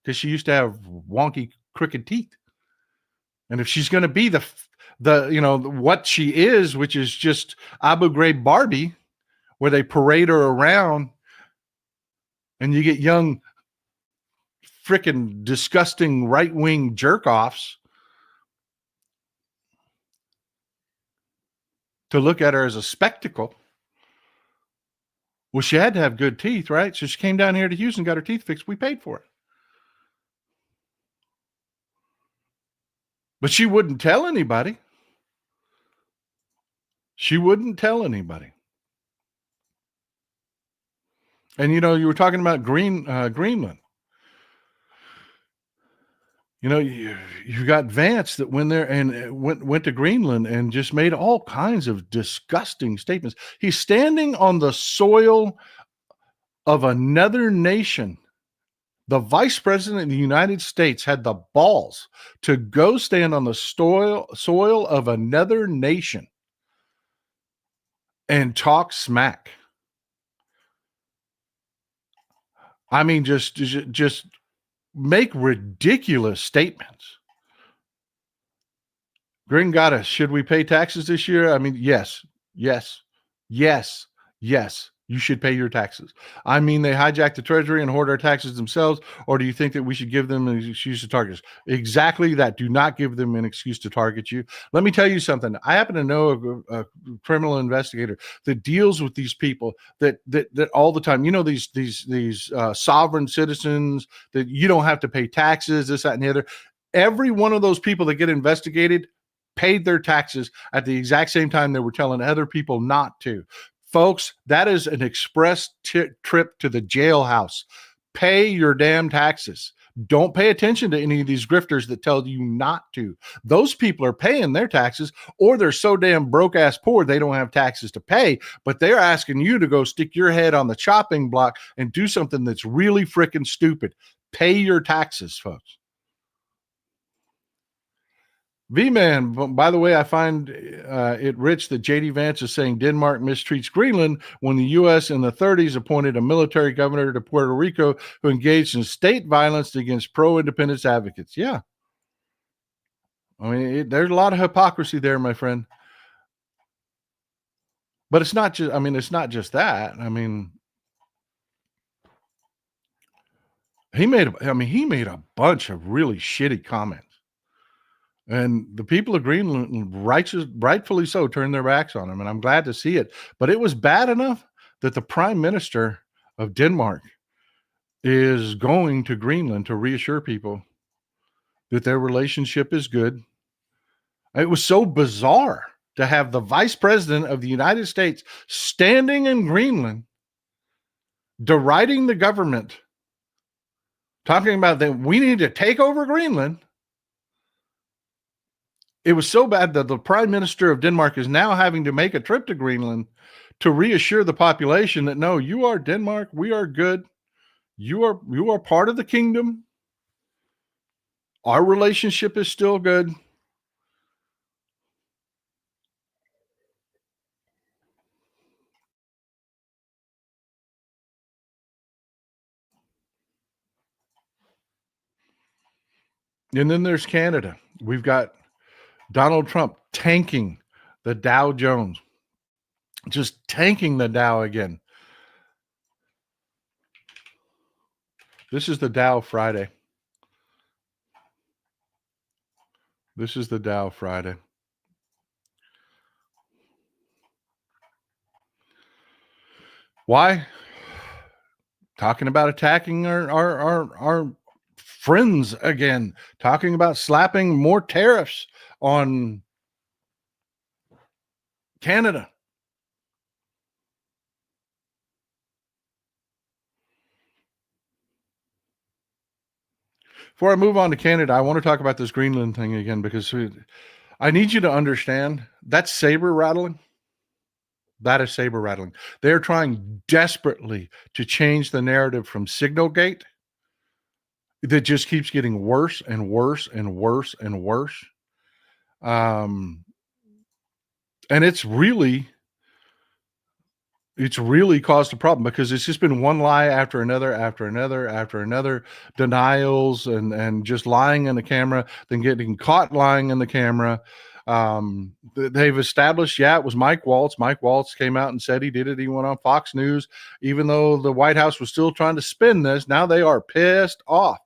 because she used to have wonky, crooked teeth. And if she's going to be the what she is, which is just Abu Ghraib Barbie, where they parade her around and you get young, freaking disgusting right-wing jerk-offs to look at her as a spectacle. Well, she had to have good teeth, right? So she came down here to Houston, got her teeth fixed. We paid for it. But she wouldn't tell anybody. And, you were talking about Greenland. You got Vance that went there and went to Greenland and just made all kinds of disgusting statements. He's standing on the soil of another nation. The vice president of the United States had the balls to go stand on the soil of another nation and talk smack. I mean, just make ridiculous statements. Gringotto, should we pay taxes this year? I mean, yes. You should pay your taxes. I mean, they hijack the treasury and hoard our taxes themselves, or do you think that we should give them an excuse to target us? Exactly that. Do not give them an excuse to target you. Let me tell you something. I happen to know a criminal investigator that deals with these people that all the time. You know, these sovereign citizens that you don't have to pay taxes, this, that, and the other. Every one of those people that get investigated paid their taxes at the exact same time they were telling other people not to. Folks, that is an express trip to the jailhouse. Pay your damn taxes. Don't pay attention to any of these grifters that tell you not to. Those people are paying their taxes, or they're so damn broke ass poor they don't have taxes to pay, but they're asking you to go stick your head on the chopping block and do something that's really freaking stupid. Pay your taxes, folks. V-Man, by the way, I find it rich that J.D. Vance is saying Denmark mistreats Greenland when the U.S. in the 30s appointed a military governor to Puerto Rico who engaged in state violence against pro-independence advocates. Yeah. I mean, there's a lot of hypocrisy there, my friend. But it's not just, it's not just that. I mean, he made a bunch of really shitty comments. And the people of Greenland, rightfully so, turned their backs on him. And I'm glad to see it. But it was bad enough that the prime minister of Denmark is going to Greenland to reassure people that their relationship is good. It was so bizarre to have the vice president of the United States standing in Greenland, deriding the government, talking about that we need to take over Greenland. It was so bad that the prime minister of Denmark is now having to make a trip to Greenland to reassure the population that, no, you are Denmark. We are good. You are part of the kingdom. Our relationship is still good. And then there's Canada. We've got Donald Trump tanking the Dow Jones, just tanking the Dow again. This is the Dow Friday. This is the Dow Friday. Why? Talking about attacking our friends again, talking about slapping more tariffs on Canada. Before I move on to Canada, I want to talk about this Greenland thing again, because I need you to understand that's saber rattling. That is saber rattling. They're trying desperately to change the narrative from SignalGate that just keeps getting worse and worse and worse and worse. And it's really caused a problem, because it's just been one lie after another, denials and just lying in the camera, then getting caught lying in the camera. They've established, it was Mike Waltz. Mike Waltz came out and said he did it. He went on Fox News, even though the White House was still trying to spin this. Now they are pissed off.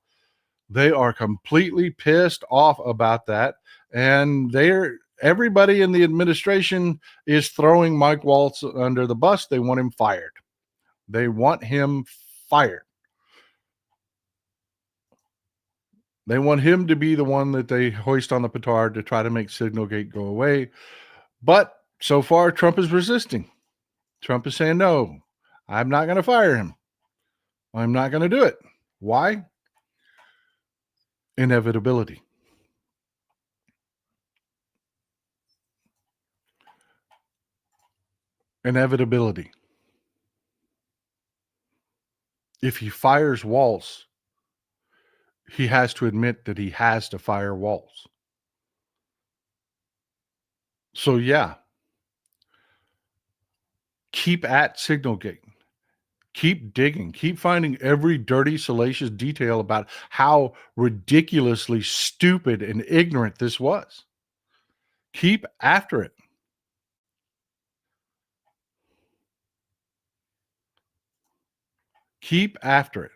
They are completely pissed off about that. And everybody in the administration is throwing Mike Waltz under the bus. They want him fired. They want him fired. They want him to be the one that they hoist on the petard to try to make SignalGate go away. But so far, Trump is resisting. Trump is saying, no, I'm not going to fire him. I'm not going to do it. Why? Inevitability. Inevitability. If he fires Waltz, he has to admit that he has to fire Waltz. So keep at SignalGate. Keep digging. Keep finding every dirty, salacious detail about how ridiculously stupid and ignorant this was. Keep after it. Keep after it.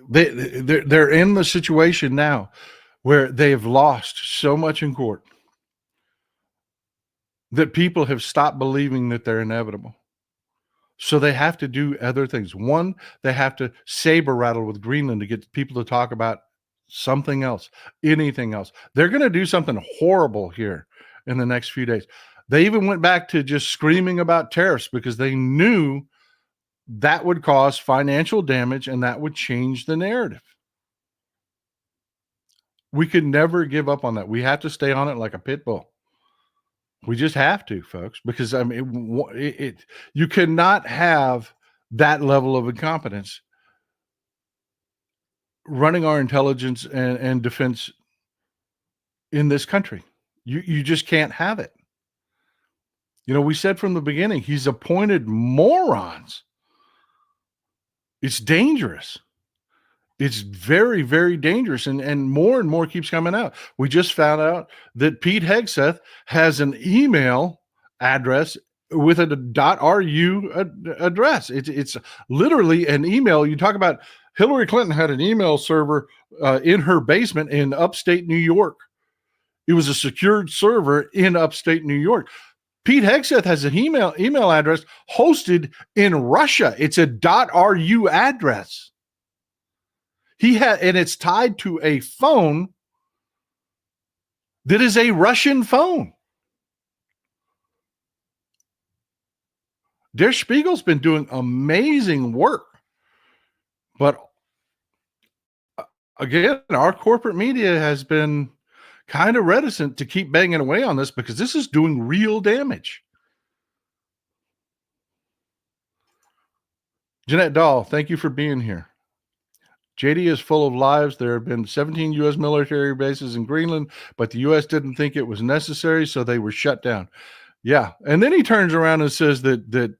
They're in the situation now where they've lost so much in court that people have stopped believing that they're inevitable. So they have to do other things. One, they have to saber rattle with Greenland to get people to talk about something else, anything else. They're going to do something horrible here in the next few days. They even went back to just screaming about tariffs because they knew that would cause financial damage and that would change the narrative. We could never give up on that. We have to stay on it like a pit bull. We just have to, folks, because I mean, you cannot have that level of incompetence running our intelligence and defense in this country. You just can't have it. You know, we said from the beginning, he's appointed morons. It's dangerous. It's very, very dangerous. And more keeps coming out. We just found out that Pete Hegseth has an email address with a .ru address. It's literally an email. You talk about Hillary Clinton had an email server in her basement in upstate New York. It was a secured server in upstate New York. Pete Hegseth has an email address hosted in Russia. It's a .ru address. And it's tied to a phone that is a Russian phone. Der Spiegel's been doing amazing work. But again, our corporate media has been kind of reticent to keep banging away on this because this is doing real damage. Jeanette Dahl, thank you for being here. JD is full of lies. There have been 17 U.S. military bases in Greenland, but the U.S. didn't think it was necessary, so they were shut down. Yeah, and then he turns around and says that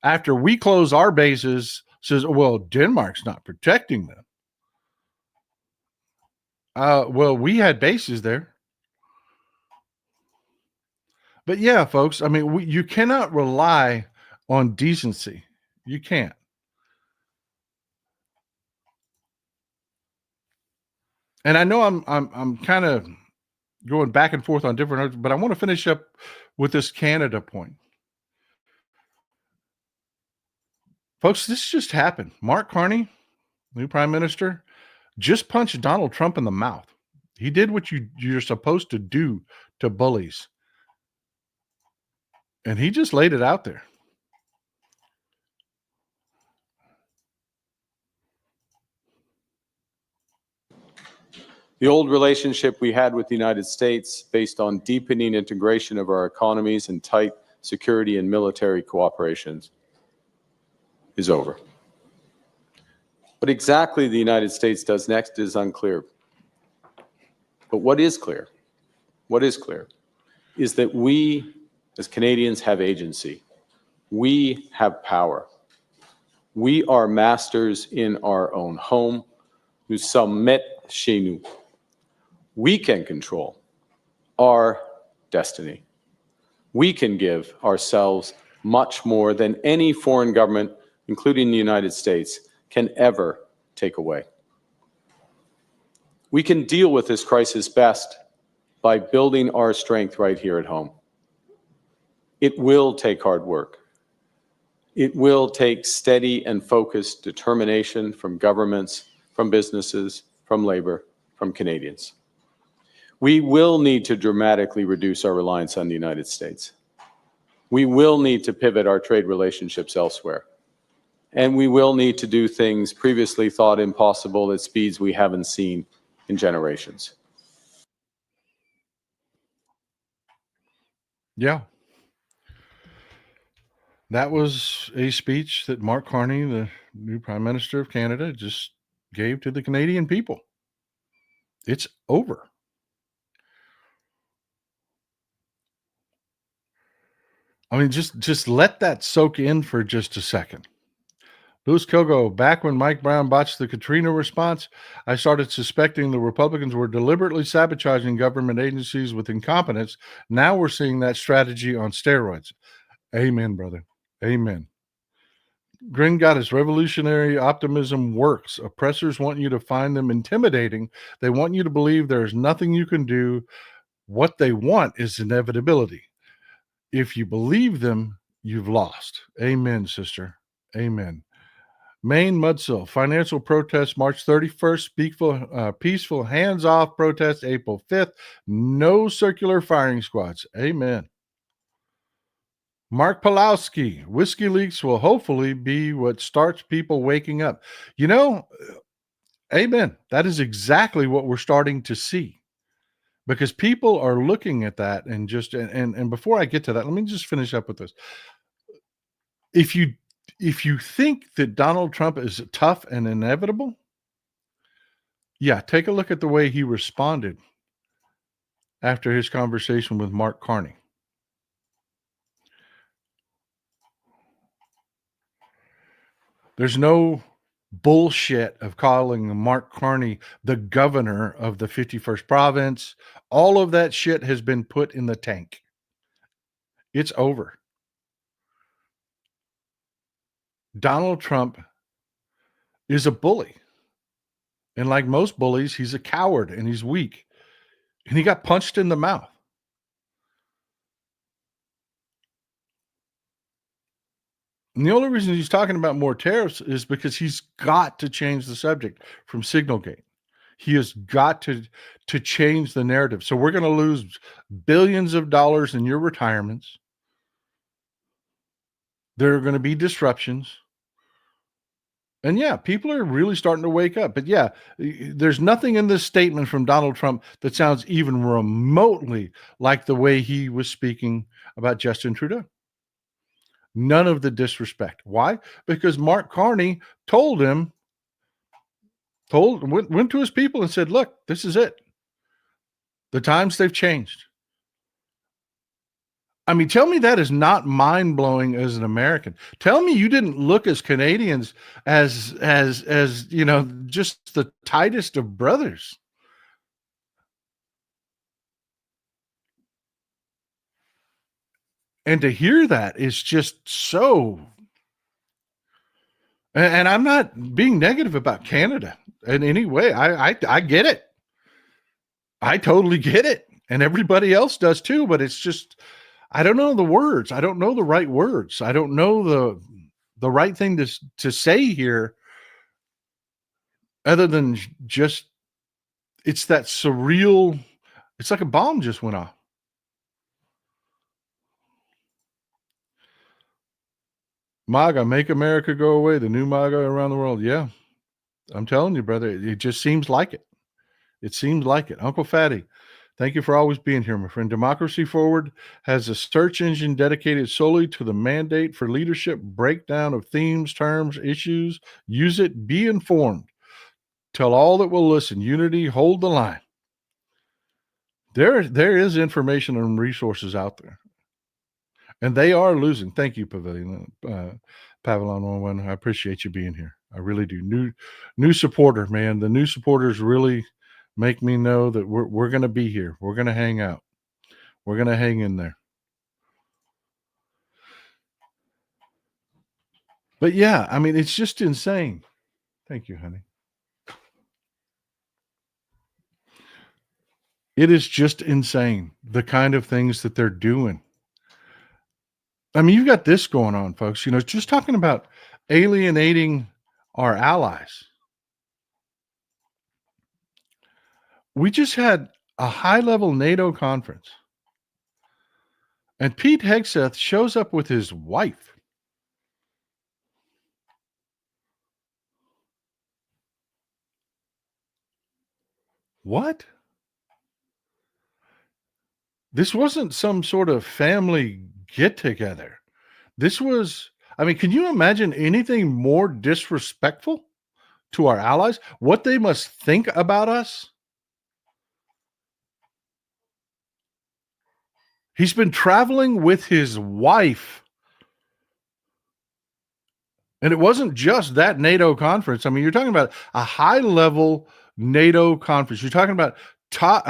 after we close our bases, says, well, Denmark's not protecting them. Well, we had bases there. But yeah, folks, I mean, you cannot rely on decency. You can't. And I know I'm kind of going back and forth on different, but I want to finish up with this Canada point. Folks, this just happened. Mark Carney, new prime minister, just punched Donald Trump in the mouth. He did what you're supposed to do to bullies. And he just laid it out there. The old relationship we had with the United States, based on deepening integration of our economies and tight security and military cooperations, is over. What exactly the United States does next is unclear. But what is clear is that we as Canadians have agency. We have power. We are masters in our own home. Nous sommes maîtres chez nous. We can control our destiny. We can give ourselves much more than any foreign government, including the United States, can ever take away. We can deal with this crisis best by building our strength right here at home. It will take hard work. It will take steady and focused determination from governments, from businesses, from labor, from Canadians. We will need to dramatically reduce our reliance on the United States. We will need to pivot our trade relationships elsewhere. And we will need to do things previously thought impossible at speeds we haven't seen in generations. Yeah. That was a speech that Mark Carney, the new Prime Minister of Canada, just gave to the Canadian people. It's over. I mean, just let that soak in for just a second. Louis Kogo, back when Mike Brown botched the Katrina response, I started suspecting the Republicans were deliberately sabotaging government agencies with incompetence. Now we're seeing that strategy on steroids. Amen, brother. Amen. Grin Goddess, revolutionary optimism works. Oppressors want you to find them intimidating. They want you to believe there's nothing you can do. What they want is inevitability. If you believe them, you've lost. Amen, sister. Amen. Maine Mudsill, financial protest March 31st, peaceful hands-off protest April 5th, no circular firing squads. Amen. Mark Pulowski, whiskey leaks will hopefully be what starts people waking up. You know, amen. That is exactly what we're starting to see, because people are looking at that and just, and before I get to that, let me just finish up with this. If you think that Donald Trump is tough and inevitable, yeah, take a look at the way he responded after his conversation with Mark Carney. There's no bullshit of calling Mark Carney the governor of the 51st province. All of that shit has been put in the tank. It's over. Donald Trump is a bully. And like most bullies, he's a coward and he's weak. And he got punched in the mouth. And the only reason he's talking about more tariffs is because he's got to change the subject from SignalGate. He has got to change the narrative. So we're going to lose billions of dollars in your retirements. There are going to be disruptions. And yeah, people are really starting to wake up. But yeah, there's nothing in this statement from Donald Trump that sounds even remotely like the way he was speaking about Justin Trudeau. None of the disrespect. Why? Because Mark Carney went to his people and said, look, this is it. The times they've changed. I mean, tell me that is not mind-blowing as an American. Tell me you didn't look as Canadians as you know, just the tightest of brothers. And to hear that is just so. And I'm not being negative about Canada in any way. I get it. I totally get it. And everybody else does too, but it's just, I don't know the words. I don't know the right words. I don't know the right thing to say here, other than just, it's that surreal, it's like a bomb just went off. MAGA, make America go away. The new MAGA around the world. Yeah, I'm telling you, brother, it just seems like it. It seems like it. Uncle Fatty, thank you for always being here, my friend. Democracy Forward has a search engine dedicated solely to the mandate for leadership, breakdown of themes, terms, issues. Use it, be informed. Tell all that will listen. Unity, hold the line. There is information and resources out there. And they are losing. Thank you, Pavilion, Pavilion 11. I appreciate you being here. I really do. New supporter, man. The new supporters really make me know that we're going to be here. We're going to hang out. We're going to hang in there. But yeah, I mean, it's just insane. Thank you, honey. It is just insane, the kind of things that they're doing. I mean, you've got this going on, folks. You know, just talking about alienating our allies. We just had a high-level NATO conference, and Pete Hegseth shows up with his wife. What? This wasn't some sort of family get-together. This was, I mean, can you imagine anything more disrespectful to our allies? What they must think about us? He's been traveling with his wife And it wasn't just that NATO conference. I mean, you're talking about a high-level NATO conference. You're talking about top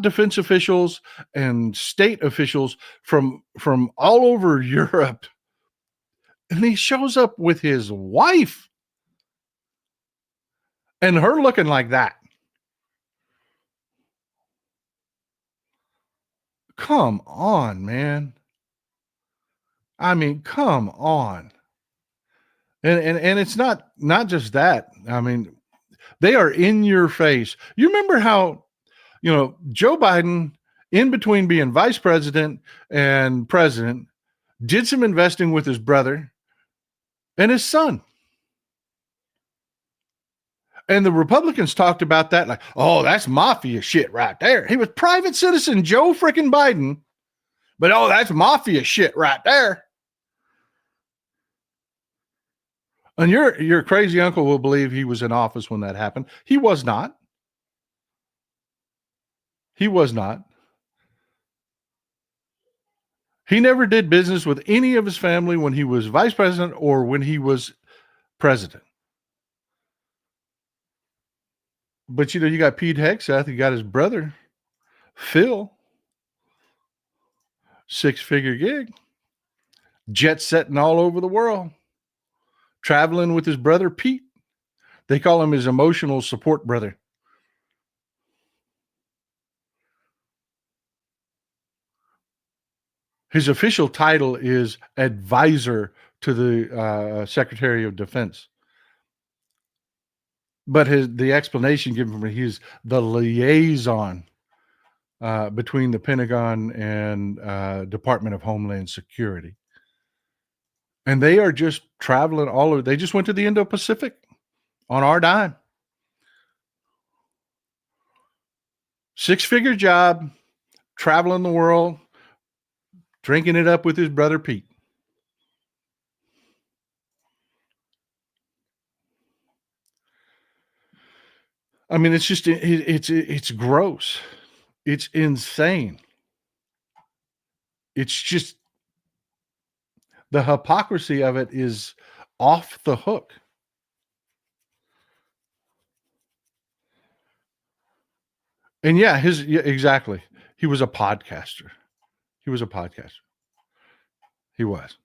defense officials and state officials from all over Europe. And he shows up with his wife and her looking like that. Come on, man. I mean, come on. And it's not just that. I mean, they are in your face. You remember how, Joe Biden, in between being vice president and president, did some investing with his brother and his son. And the Republicans talked about that like, oh, that's mafia shit right there. He was private citizen Joe freaking Biden, but oh, that's mafia shit right there. And your crazy uncle will believe he was in office when that happened. He was not. He was not. He never did business with any of his family when he was vice president or when he was president. But, you got Pete Hegseth, you got his brother, Phil, 6-figure gig, jet setting all over the world, traveling with his brother, Pete. They call him his emotional support brother. His official title is advisor to the Secretary of Defense. But the explanation given from him, he's the liaison between the Pentagon and Department of Homeland Security. And they are just traveling all over. They just went to the Indo-Pacific on our dime. 6-figure job, traveling the world, drinking it up with his brother Pete. I mean, it's just, it's gross. It's insane. It's just, the hypocrisy of it is off the hook. And yeah, exactly. He was a podcaster. He was.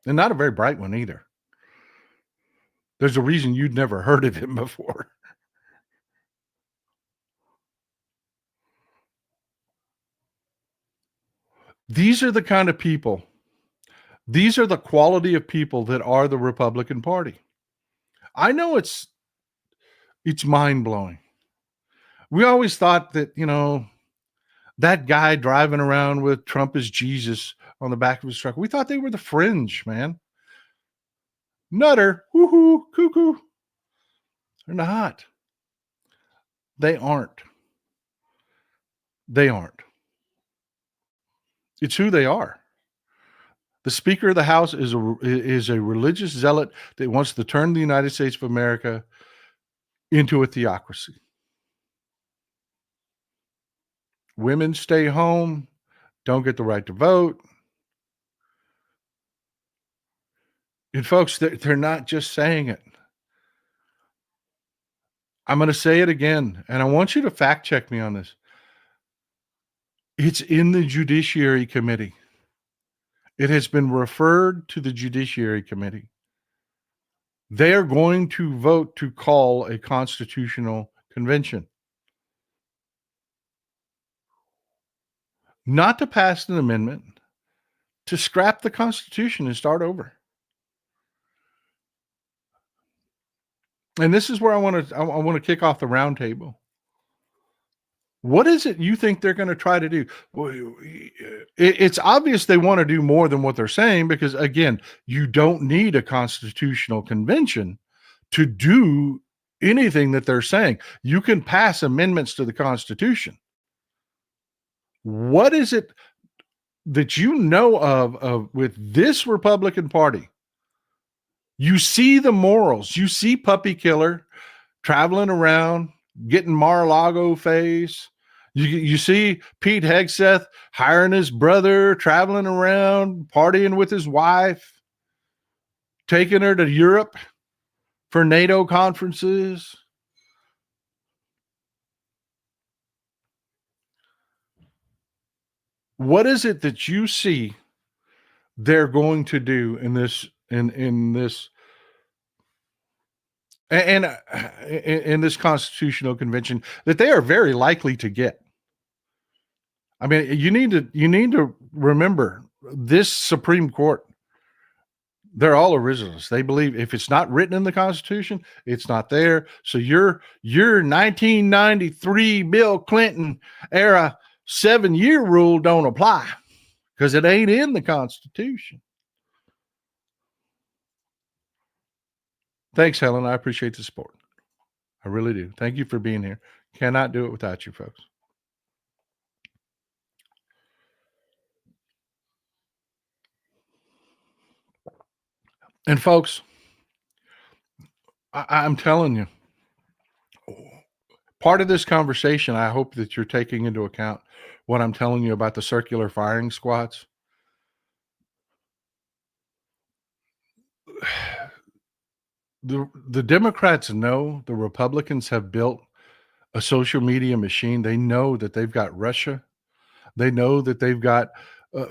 And not a very bright one either. There's a reason you'd never heard of him before. These are the kind of people, these are the quality of people that are the Republican Party. I know it's mind-blowing. We always thought that, that guy driving around with Trump as Jesus on the back of his truck, we thought they were the fringe, man. Nutter, woohoo, cuckoo. They're not. They aren't. They aren't. It's who they are. The Speaker of the House is a religious zealot that wants to turn the United States of America into a theocracy. Women stay home, don't get the right to vote. And folks, they're not just saying it. I'm going to say it again, and I want you to fact check me on this. It's in the Judiciary Committee. It has been referred to the Judiciary Committee. They are going to vote to call a constitutional convention. Not to pass an amendment, to scrap the Constitution and start over. And this is where I want to kick off the roundtable. What is it you think they're going to try to do? It's obvious they want to do more than what they're saying because, again, you don't need a constitutional convention to do anything that they're saying. You can pass amendments to the Constitution. What is it that you know of with this Republican Party? You see the morals. You see Puppy Killer traveling around, getting Mar-a-Lago face. You see Pete Hegseth hiring his brother, traveling around, partying with his wife, taking her to Europe for NATO conferences. What is it that you see they're going to do in this in this constitutional convention that they are very likely to get? I mean, you need to remember this Supreme Court. They're all originalists. They believe if it's not written in the Constitution, it's not there. So your 1993 Bill Clinton era 7-year rule don't apply because it ain't in the Constitution. Thanks, Helen. I appreciate the support. I really do. Thank you for being here. Cannot do it without you folks. And folks, I'm telling you, part of this conversation, I hope that you're taking into account what I'm telling you about the circular firing squads. The Democrats know the Republicans have built a social media machine. They know that they've got Russia. They know that they've got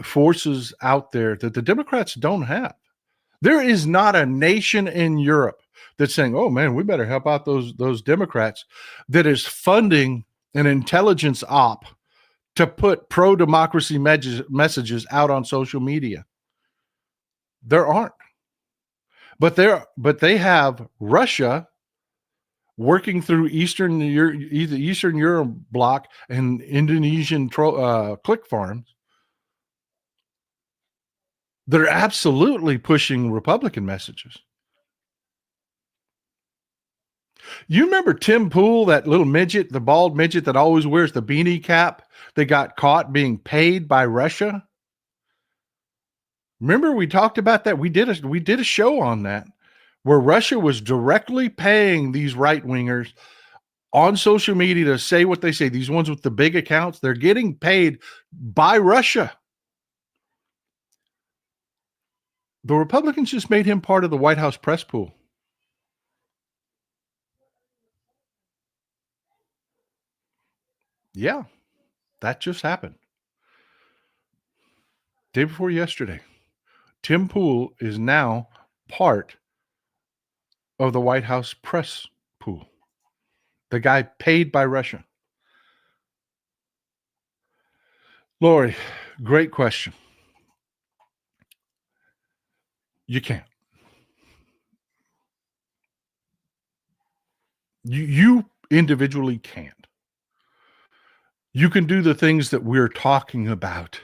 forces out there that the Democrats don't have. There is not a nation in Europe that's saying, oh man, we better help out those Democrats, that is funding an intelligence op to put pro-democracy messages out on social media. There aren't. But they have Russia working through Eastern Europe bloc and Indonesian click farms. They're absolutely pushing Republican messages. You remember Tim Pool, that little midget, the bald midget that always wears the beanie cap, that got caught being paid by Russia? Remember we talked about that? We did a show on that where Russia was directly paying these right-wingers on social media to say what they say. These ones with the big accounts, they're getting paid by Russia. The Republicans just made him part of the White House press pool. Yeah, that just happened. Day before yesterday. Tim Pool is now part of the White House press pool. The guy paid by Russia. Lori, great question. You can't. You individually can't. You can do the things that we're talking about.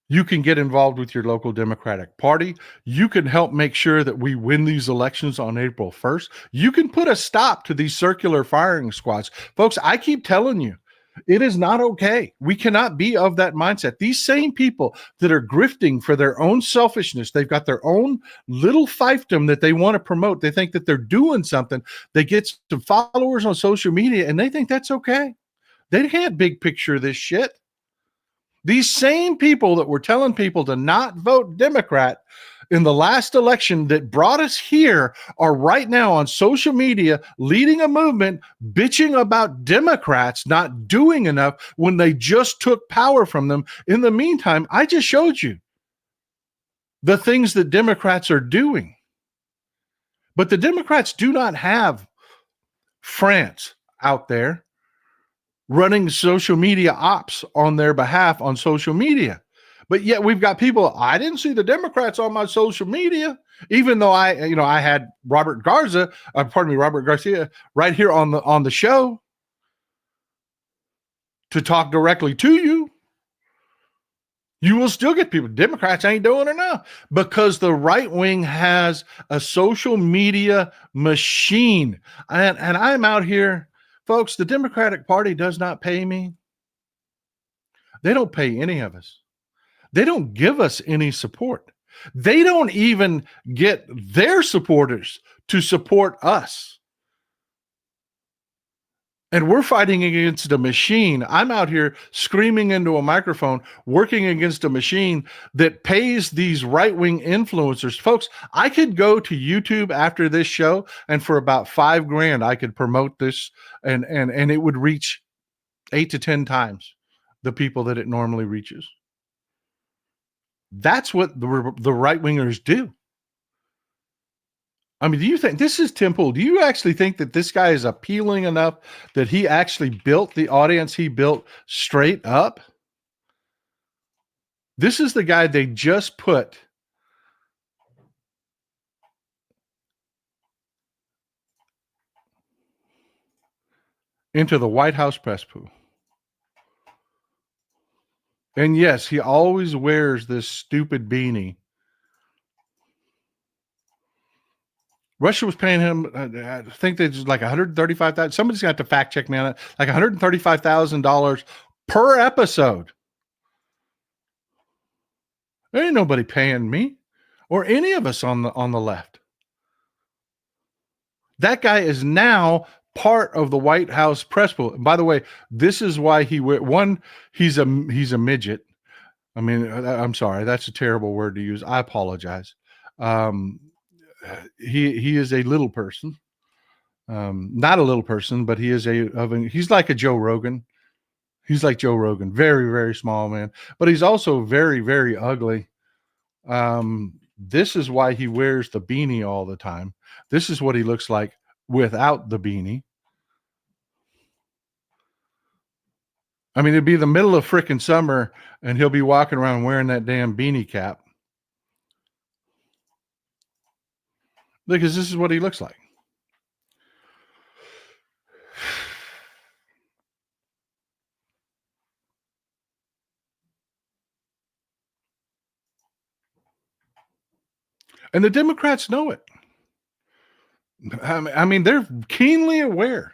You can get involved with your local Democratic Party. You can help make sure that we win these elections on April 1st. You can put a stop to these circular firing squads. Folks, I keep telling you, it is not okay. We cannot be of that mindset. These same people that are grifting for their own selfishness, they've got their own little fiefdom that they want to promote. They think that they're doing something. They get some followers on social media and they think that's okay. They can't big picture this shit. These same people that were telling people to not vote Democrat in the last election that brought us here are right now on social media leading a movement bitching about Democrats not doing enough when they just took power from them. In the meantime, I just showed you the things that Democrats are doing. But the Democrats do not have France out there running social media ops on their behalf on social media. But yet we've got people, I didn't see the Democrats on my social media, even though I had Robert Garcia right here on the show to talk directly to you. You will still get people. Democrats ain't doing enough because the right wing has a social media machine. And I'm out here, folks, the Democratic Party does not pay me. They don't pay any of us. They don't give us any support. They don't even get their supporters to support us. And we're fighting against a machine. I'm out here screaming into a microphone, working against a machine that pays these right-wing influencers. Folks, I could go to YouTube after this show, and for about $5,000, I could promote this, and it would reach 8 to 10 times the people that it normally reaches. That's what the right-wingers do. I mean, do you think this is Temple? Do you actually think that this guy is appealing enough that he actually built the audience he built straight up? This is the guy they just put into the White House press pool. And yes, he always wears this stupid beanie. Russia was paying him, I think there's like $135,000. Somebody's got to fact check me on it. Like $135,000 per episode. There ain't nobody paying me or any of us on the left. That guy is now part of the White House press pool. And by the way, this is why he's a midget. I mean, I'm sorry, that's a terrible word to use. I apologize. He is a little person, not a little person, but he is he's like a Joe Rogan. He's like Joe Rogan, very, very small man, but he's also very, very ugly. This is why he wears the beanie all the time. This is what he looks like without the beanie. I mean, it'd be the middle of frickin' summer and he'll be walking around wearing that damn beanie cap. Because this is what he looks like. And the Democrats know it. I mean, they're keenly aware.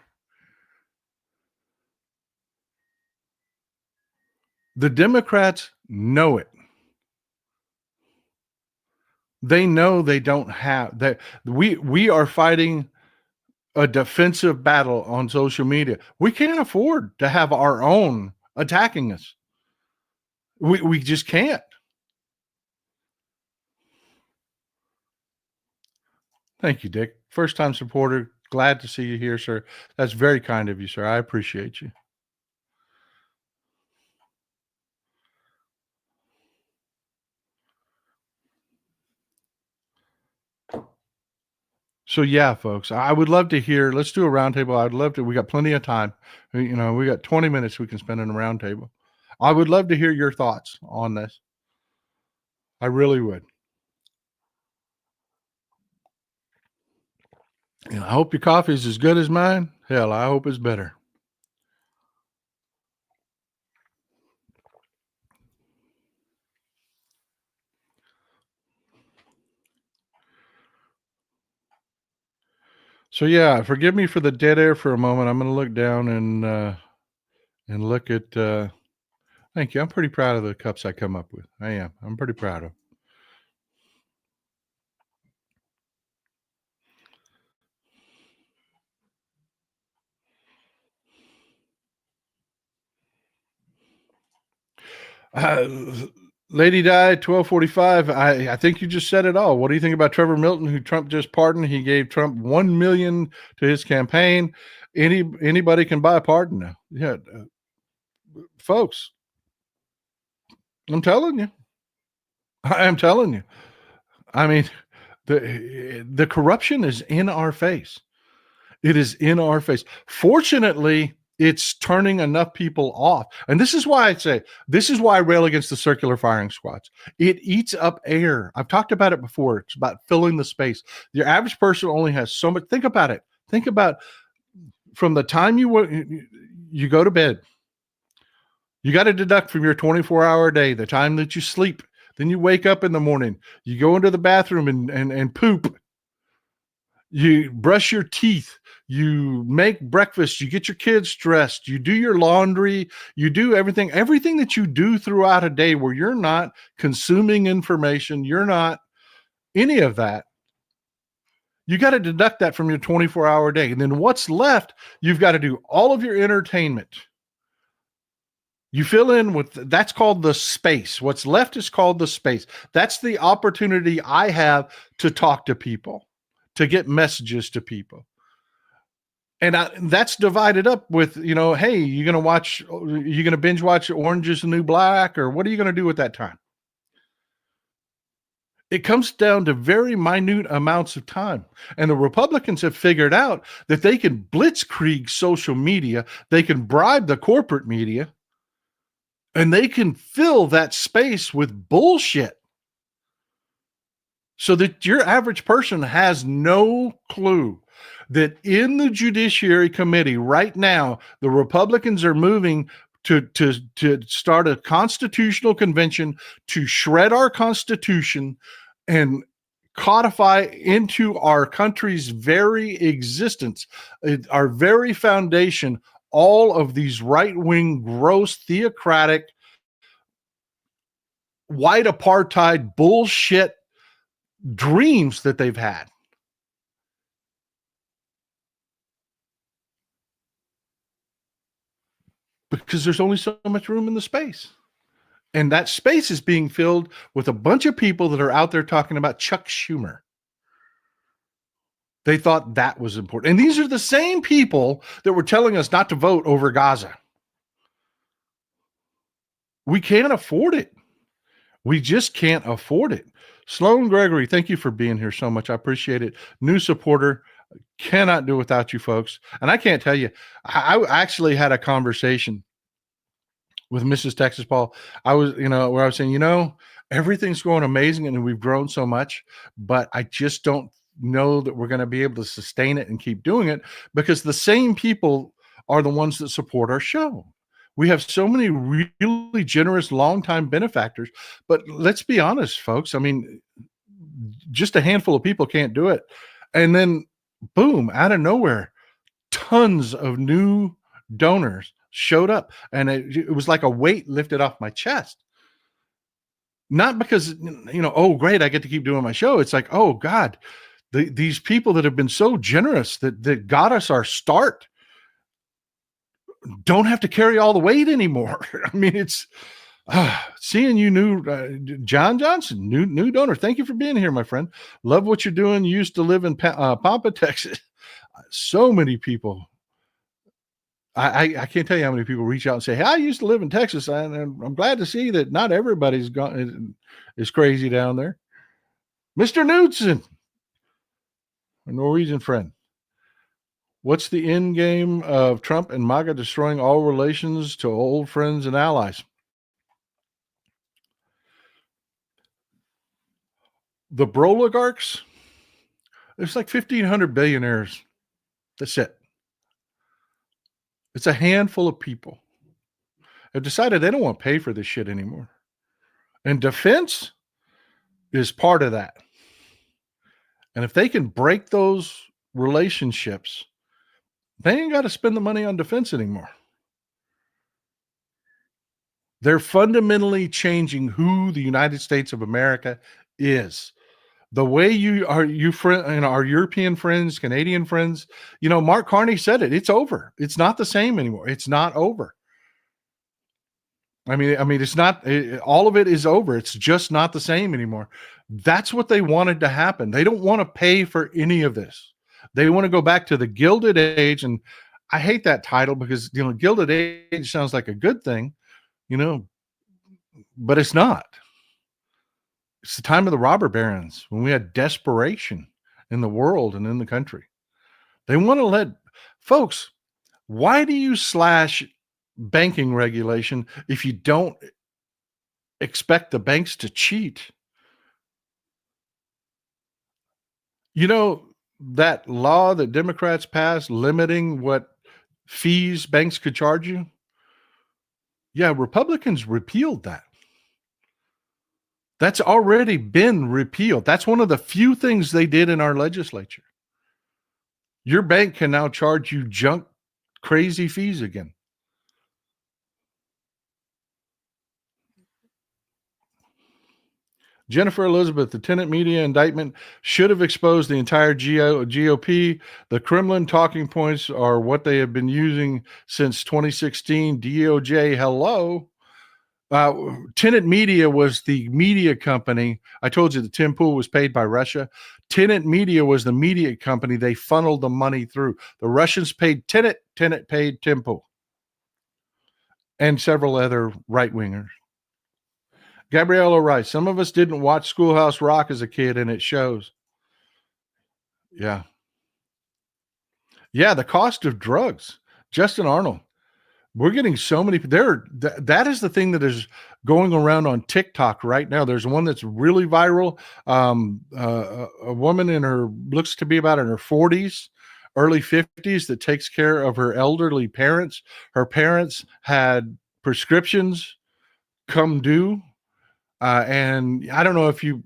The Democrats know it. They know they don't have that. We are fighting a defensive battle on social media. We can't afford to have our own attacking us. We just can't. Thank you, Dick. First time supporter. Glad to see you here, sir. That's very kind of you, sir. I appreciate you. So yeah, folks, I would love to hear. Let's do a roundtable. I'd love to. We got plenty of time. You know, we got 20 minutes we can spend in a roundtable. I would love to hear your thoughts on this. I really would. And I hope your coffee is as good as mine. Hell, I hope it's better. So yeah, forgive me for the dead air for a moment. I'm going to look down and look at. Thank you. I'm pretty proud of the cups I come up with. I am. I'm pretty proud of. Lady Di 1245. I think you just said it all. What do you think about Trevor Milton, who Trump just pardoned? He gave Trump $1 million to his campaign. Anybody can buy a pardon now. Yeah, folks. I'm telling you. I am telling you. I mean, the corruption is in our face. It is in our face. Fortunately, it's turning enough people off. And this is why I rail against the circular firing squads. It eats up air. I've talked about it before. It's about filling the space. Your average person only has so much. Think about it. Think about from the time you go to bed, you got to deduct from your 24-hour day the time that you sleep. Then you wake up in the morning, you go into the bathroom and poop. You brush your teeth, you make breakfast, you get your kids dressed, you do your laundry, you do everything that you do throughout a day where you're not consuming information, you're not any of that. You got to deduct that from your 24-hour day. And then what's left, you've got to do all of your entertainment. You fill in with, that's called the space. What's left is called the space. That's the opportunity I have to talk to people, to get messages to people. And that's divided up with, hey, you're going to binge watch Orange is the New Black, or what are you going to do with that time? It comes down to very minute amounts of time. And the Republicans have figured out that they can blitzkrieg social media, they can bribe the corporate media, and they can fill that space with bullshit so that your average person has no clue that in the Judiciary Committee right now, the Republicans are moving to start a constitutional convention to shred our Constitution and codify into our country's very existence, our very foundation, all of these right-wing, gross, theocratic, white apartheid bullshit dreams that they've had. Because there's only so much room in the space. And that space is being filled with a bunch of people that are out there talking about Chuck Schumer. They thought that was important. And these are the same people that were telling us not to vote over Gaza. We can't afford it. We just can't afford it. Sloan Gregory, thank you for being here so much. I appreciate it. New supporter. Cannot do without you folks. And I can't tell you, I actually had a conversation with Mrs. Texas Paul. I was, where I was saying, everything's going amazing and we've grown so much, but I just don't know that we're going to be able to sustain it and keep doing it, because the same people are the ones that support our show. We have so many really generous longtime benefactors, but let's be honest, folks. I mean, just a handful of people can't do it. And then boom, out of nowhere, tons of new donors showed up, and it was like a weight lifted off my chest. Not because, oh, great, I get to keep doing my show. It's like, oh, God, these people that have been so generous that got us our start don't have to carry all the weight anymore. I mean, it's seeing you new, John Johnson, new donor. Thank you for being here, my friend. Love what you're doing. You used to live in Pampa, Texas. So many people. I can't tell you how many people reach out and say, hey, I used to live in Texas. And I'm glad to see that not everybody's is crazy down there. Mr. Knudsen, a Norwegian friend. What's the end game of Trump and MAGA destroying all relations to old friends and allies? The broligarchs, there's like 1,500 billionaires. That's it. It's a handful of people have decided they don't want to pay for this shit anymore. And defense is part of that. And if they can break those relationships, they ain't got to spend the money on defense anymore. They're fundamentally changing who the United States of America is. The way our European friends, Canadian friends, Mark Carney said it. It's over. It's not the same anymore. It's not over. I mean, it's not. All of it is over. It's just not the same anymore. That's what they wanted to happen. They don't want to pay for any of this. They want to go back to the Gilded Age, and I hate that title because Gilded Age sounds like a good thing, but it's not. It's the time of the robber barons when we had desperation in the world and in the country. They want to let folks. Why do you slash banking regulation if you don't expect the banks to cheat? That law that Democrats passed limiting what fees banks could charge you? Yeah, Republicans repealed that. That's already been repealed. That's one of the few things they did in our legislature. Your bank can now charge you junk, crazy fees again. Jennifer Elizabeth, the tenant media indictment should have exposed the entire GOP. The Kremlin talking points are what they have been using since 2016. DOJ, hello. Tenant Media was the media company. I told you the Tim Pool was paid by Russia. Tenant Media was the media company. They funneled the money through. The Russians paid Tenant, Tenant paid Tim Pool, and several other right-wingers. Gabriella writes, some of us didn't watch Schoolhouse Rock as a kid, and it shows. Yeah. Yeah, the cost of drugs. Justin Arnold. We're getting so many there. That is the thing that is going around on TikTok right now. There's one that's really viral. A woman looks to be about in her 40s, early 50s, that takes care of her elderly parents. Her parents had prescriptions come due. And I don't know if you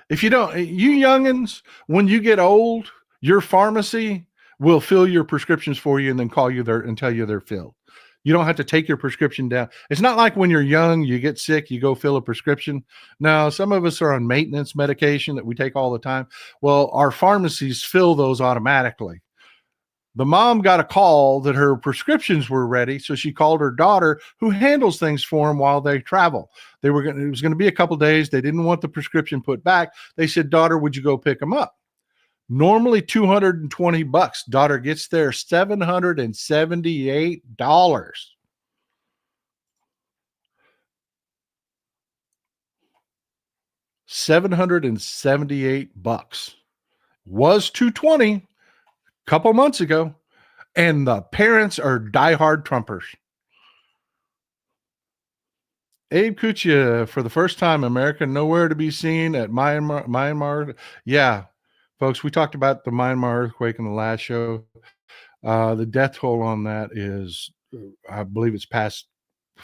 youngins, when you get old, your pharmacy will fill your prescriptions for you and then call you there and tell you they're filled. You don't have to take your prescription down. It's not like when you're young, you get sick, you go fill a prescription. Now, some of us are on maintenance medication that we take all the time. Well, our pharmacies fill those automatically. The mom got a call that her prescriptions were ready, so she called her daughter, who handles things for them while they travel. It was going to be a couple days. They didn't want the prescription put back. They said, daughter, would you go pick them up? Normally $220. Daughter gets there $778. $778 was $220 a couple months ago, and the parents are diehard Trumpers. Abe Kuchia, for the first time, America nowhere to be seen at Myanmar. Yeah, folks, we talked about the Myanmar earthquake in the last show. The death toll on that is, I believe it's past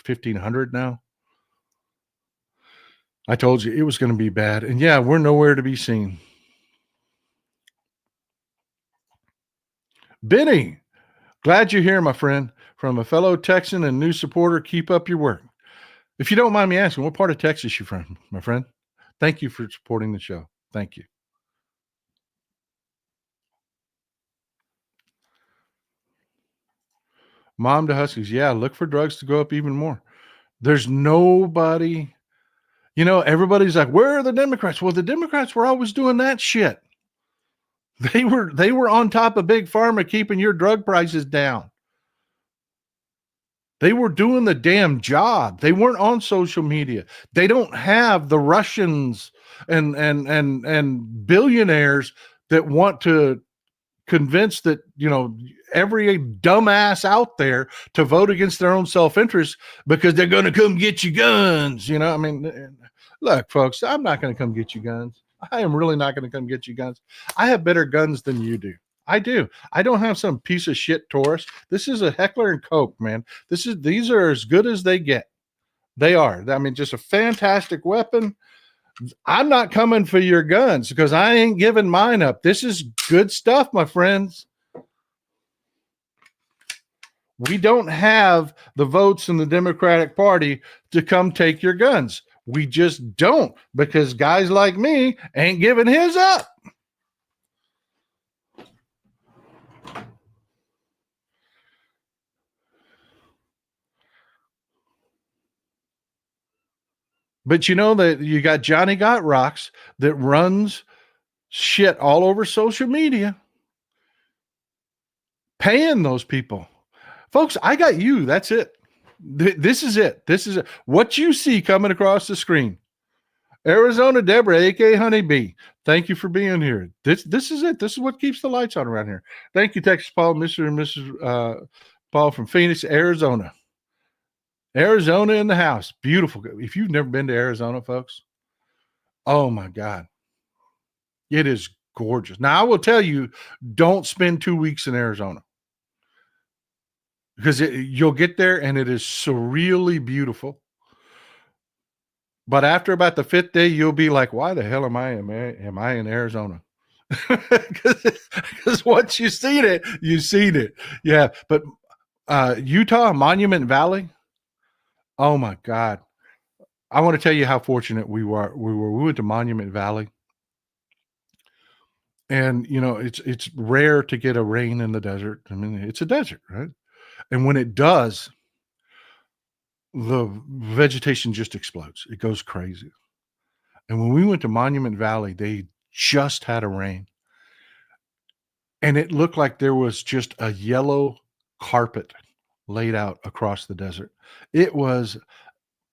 1,500 now. I told you it was going to be bad. And yeah, we're nowhere to be seen. Benny, glad you're here, my friend. From a fellow Texan and new supporter, keep up your work. If you don't mind me asking, what part of Texas you from, my friend? Thank you for supporting the show. Thank you. Mom to Huskies. Yeah, look for drugs to go up even more. There's nobody, everybody's like, where are the Democrats? Well, the Democrats were always doing that shit. They were on top of Big Pharma keeping your drug prices down. They were doing the damn job. They weren't on social media. They don't have the Russians and billionaires that want to convince that, every dumbass out there to vote against their own self-interest because they're going to come get you guns. Look, folks, I'm not going to come get you guns. I am really not going to come get you guns. I have better guns than you do. I do. I don't have some piece of shit Taurus. This is a Heckler and Koch, man. These are as good as they get. They are. I mean, just a fantastic weapon. I'm not coming for your guns because I ain't giving mine up. This is good stuff, my friends. We don't have the votes in the Democratic Party to come take your guns. We just don't, because guys like me ain't giving his up. But you know that you got Johnny Got Rocks that runs shit all over social media, paying those people. Folks, I got you. That's it. This is it. This is it. What you see coming across the screen. Arizona Deborah, a.k.a. Honeybee. Thank you for being here. This is it. This is what keeps the lights on around here. Thank you, Texas Paul, Mr. and Mrs. Paul from Phoenix, Arizona. Arizona in the house. Beautiful. If you've never been to Arizona, folks, oh my God. It is gorgeous. Now, I will tell you, don't spend 2 weeks in Arizona, because you'll get there and it is surreally beautiful. But after about the 5th day, you'll be like, why the hell am I in Arizona? Because once you've seen it, you've seen it. Yeah. But Utah, Monument Valley. Oh my God. I want to tell you how fortunate we were. We went to Monument Valley, and it's rare to get a rain in the desert. I mean, it's a desert, right? And when it does, the vegetation just explodes. It goes crazy. And when we went to Monument Valley, they just had a rain, and it looked like there was just a yellow carpet laid out across the desert. It was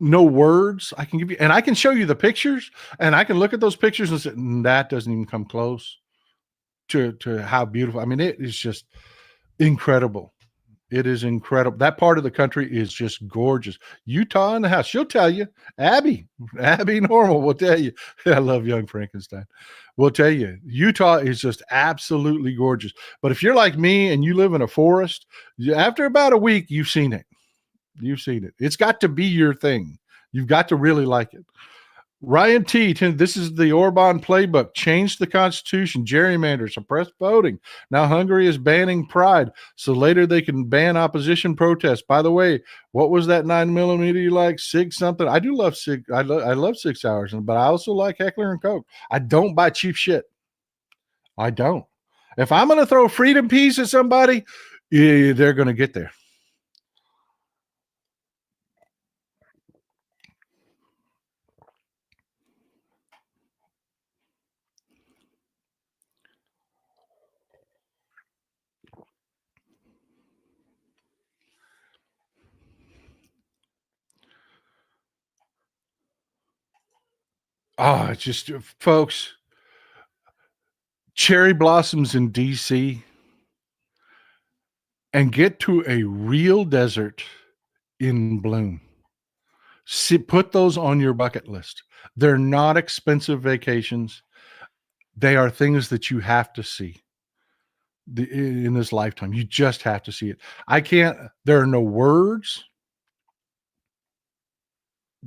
no words I can give you, and I can show you the pictures, and I can look at those pictures and say, that doesn't even come close to how beautiful. I mean, it is just incredible. It is incredible. That part of the country is just gorgeous. Utah in the house. She'll tell you. Abby Normal will tell you. I love Young Frankenstein. We'll tell you. Utah is just absolutely gorgeous. But if you're like me and you live in a forest, after about a week, you've seen it. You've seen it. It's got to be your thing. You've got to really like it. Ryan T. This is the Orban playbook. Change the Constitution, gerrymander, suppress voting. Now Hungary is banning pride, so later they can ban opposition protests. By the way, what was that 9mm you like? Sig something. I do love Sig. I love 6 hours, but I also like Heckler and Koch. I don't buy cheap shit. I don't. If I'm going to throw freedom peas at somebody, they're going to get there. Oh, it's just, folks, cherry blossoms in DC, and get to a real desert in bloom. Put those on your bucket list. They're not expensive vacations. They are things that you have to see in this lifetime. You just have to see it. There are no words.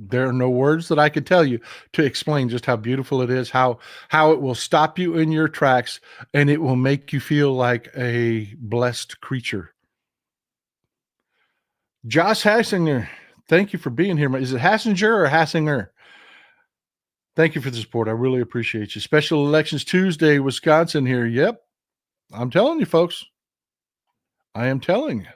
There are no words that I could tell you to explain just how beautiful it is, how it will stop you in your tracks, and it will make you feel like a blessed creature. Josh Hassinger, thank you for being here. Is it Hassinger or Hassinger? Thank you for the support. I really appreciate you. Special Elections Tuesday, Wisconsin here. Yep. I'm telling you, folks. I am telling you.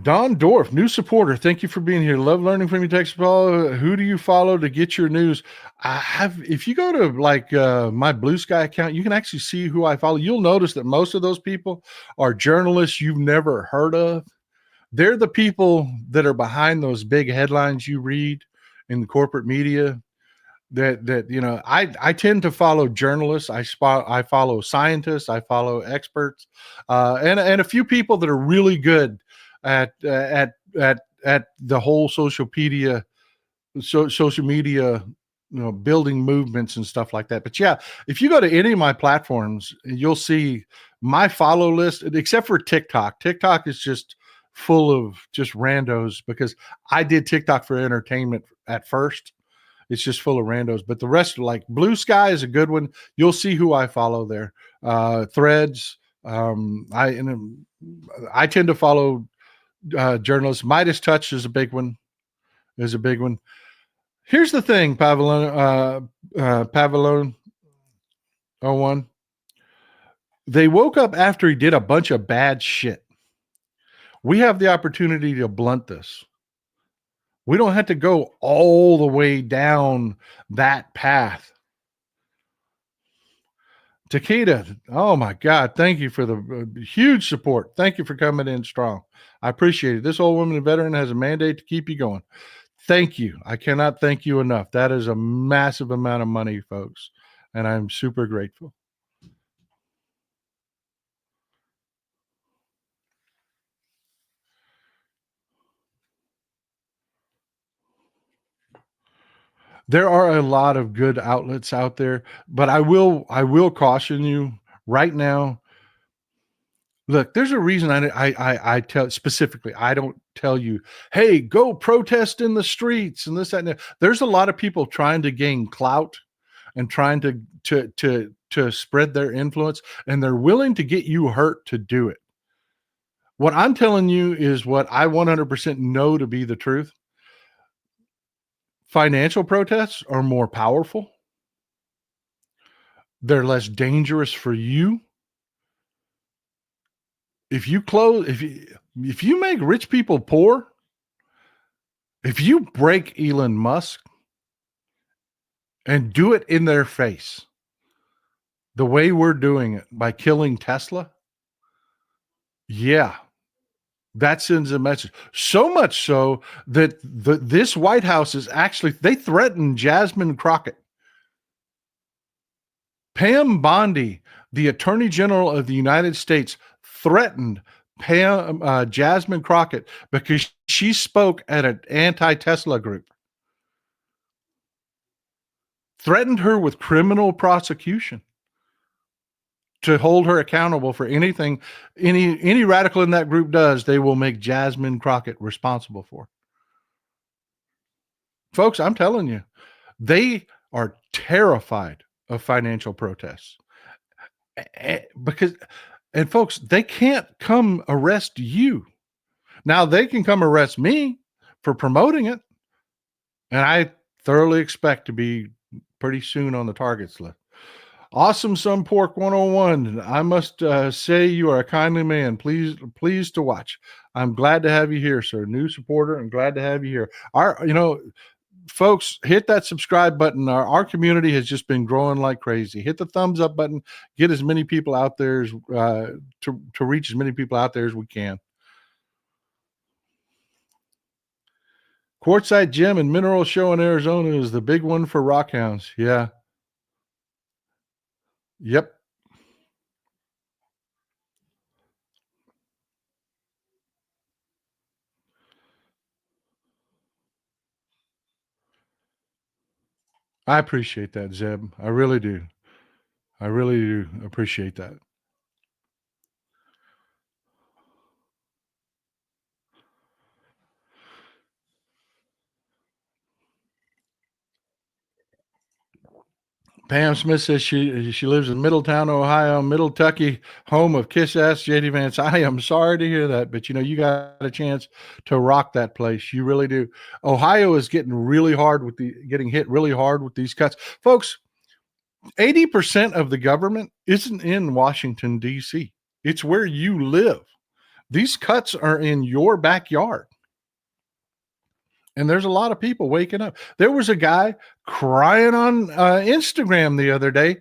Don Dorf, new supporter. Thank you for being here. Love learning from you, Texas Paul. Who do you follow to get your news? If you go to my Blue Sky account, you can actually see who I follow. You'll notice that most of those people are journalists you've never heard of. They're the people that are behind those big headlines you read in the corporate media. I tend to follow journalists. I follow scientists. I follow experts, and a few people that are really good at the whole social media, building movements and stuff like that. But yeah, if you go to any of my platforms, you'll see my follow list, except for TikTok. TikTok is just full of just randos because I did TikTok for entertainment at first. It's just full of randos, but the rest, like Blue Sky is a good one. You'll see who I follow there. Threads. I tend to follow journalists. Midas Touch is a big one. Here's the thing, Pavilion 01. They woke up after he did a bunch of bad shit. We have the opportunity to blunt this. We don't have to go all the way down that path. Takeda, oh my God, thank you for the huge support. Thank you for coming in strong. I appreciate it. This old woman and veteran has a mandate to keep you going. Thank you. I cannot thank you enough. That is a massive amount of money, folks, and I'm super grateful. There are a lot of good outlets out there, but I will caution you right now. Look, there's a reason I tell specifically, I don't tell you, hey, go protest in the streets and this, that, and that. There's a lot of people trying to gain clout and trying to spread their influence, and they're willing to get you hurt to do it. What I'm telling you is what I 100% know to be the truth. Financial protests are more powerful. They're less dangerous for you. If you make rich people poor, if you break Elon Musk and do it in their face, the way we're doing it by killing Tesla, yeah, that sends a message. So much so that this White House is actually, they threatened Jasmine Crockett. Pam Bondi, the Attorney General of the United States, threatened Jasmine Crockett because she spoke at an anti-Tesla group. Threatened her with criminal prosecution to hold her accountable for anything any radical in that group does. They will make Jasmine Crockett responsible for. Folks, I'm telling you, they are terrified of financial protests because, and folks, they can't come arrest you. Now they can come arrest me for promoting it, and I thoroughly expect to be pretty soon on the targets list. Awesome Some Pork 101. I must say you are a kindly man. Pleased to watch. I'm glad to have you here, sir. New supporter, and glad to have you here. Folks, hit that subscribe button. Our community has just been growing like crazy. Hit the thumbs up button. Get as many people out there as to reach as many people out there as we can. Quartzsite Gem and Mineral Show in Arizona is the big one for rockhounds. Yeah. Yep. I appreciate that, Zeb. I really do. I really do appreciate that. Pam Smith says she lives in Middletown, Ohio, Middle Tucky, home of Kiss Ass JD Vance. I am sorry to hear that, but you got a chance to rock that place. You really do. Ohio is getting hit really hard with these cuts. Folks, 80% of the government isn't in Washington, D.C. It's where you live. These cuts are in your backyard. And there's a lot of people waking up. There was a guy crying on Instagram the other day,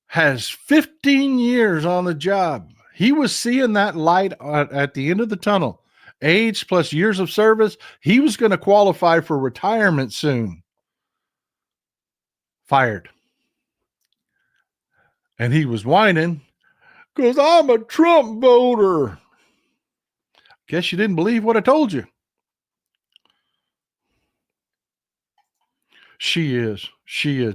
has 15 years on the job. He was seeing that light at the end of the tunnel. Age plus years of service. He was going to qualify for retirement soon. Fired. And he was whining because I'm a Trump voter. Guess you didn't believe what I told you. She is.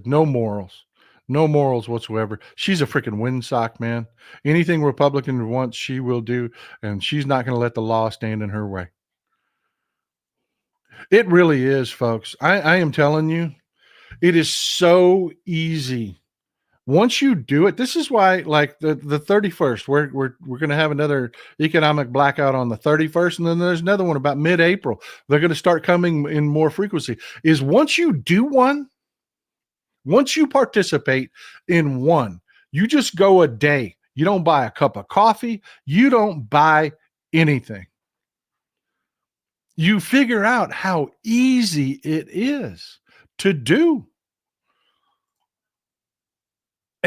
No morals. No morals whatsoever. She's a freaking windsock, man. Anything Republican wants, she will do, and she's not going to let the law stand in her way. It really is, folks. I am telling you, it is so easy. Once you do it, this is why, like the 31st, we're going to have another economic blackout on the 31st, and then there's another one about mid-April. They're going to start coming in more frequency. Is once you do one, once you participate in one, you just go a day. You don't buy a cup of coffee. You don't buy anything. You figure out how easy it is to do.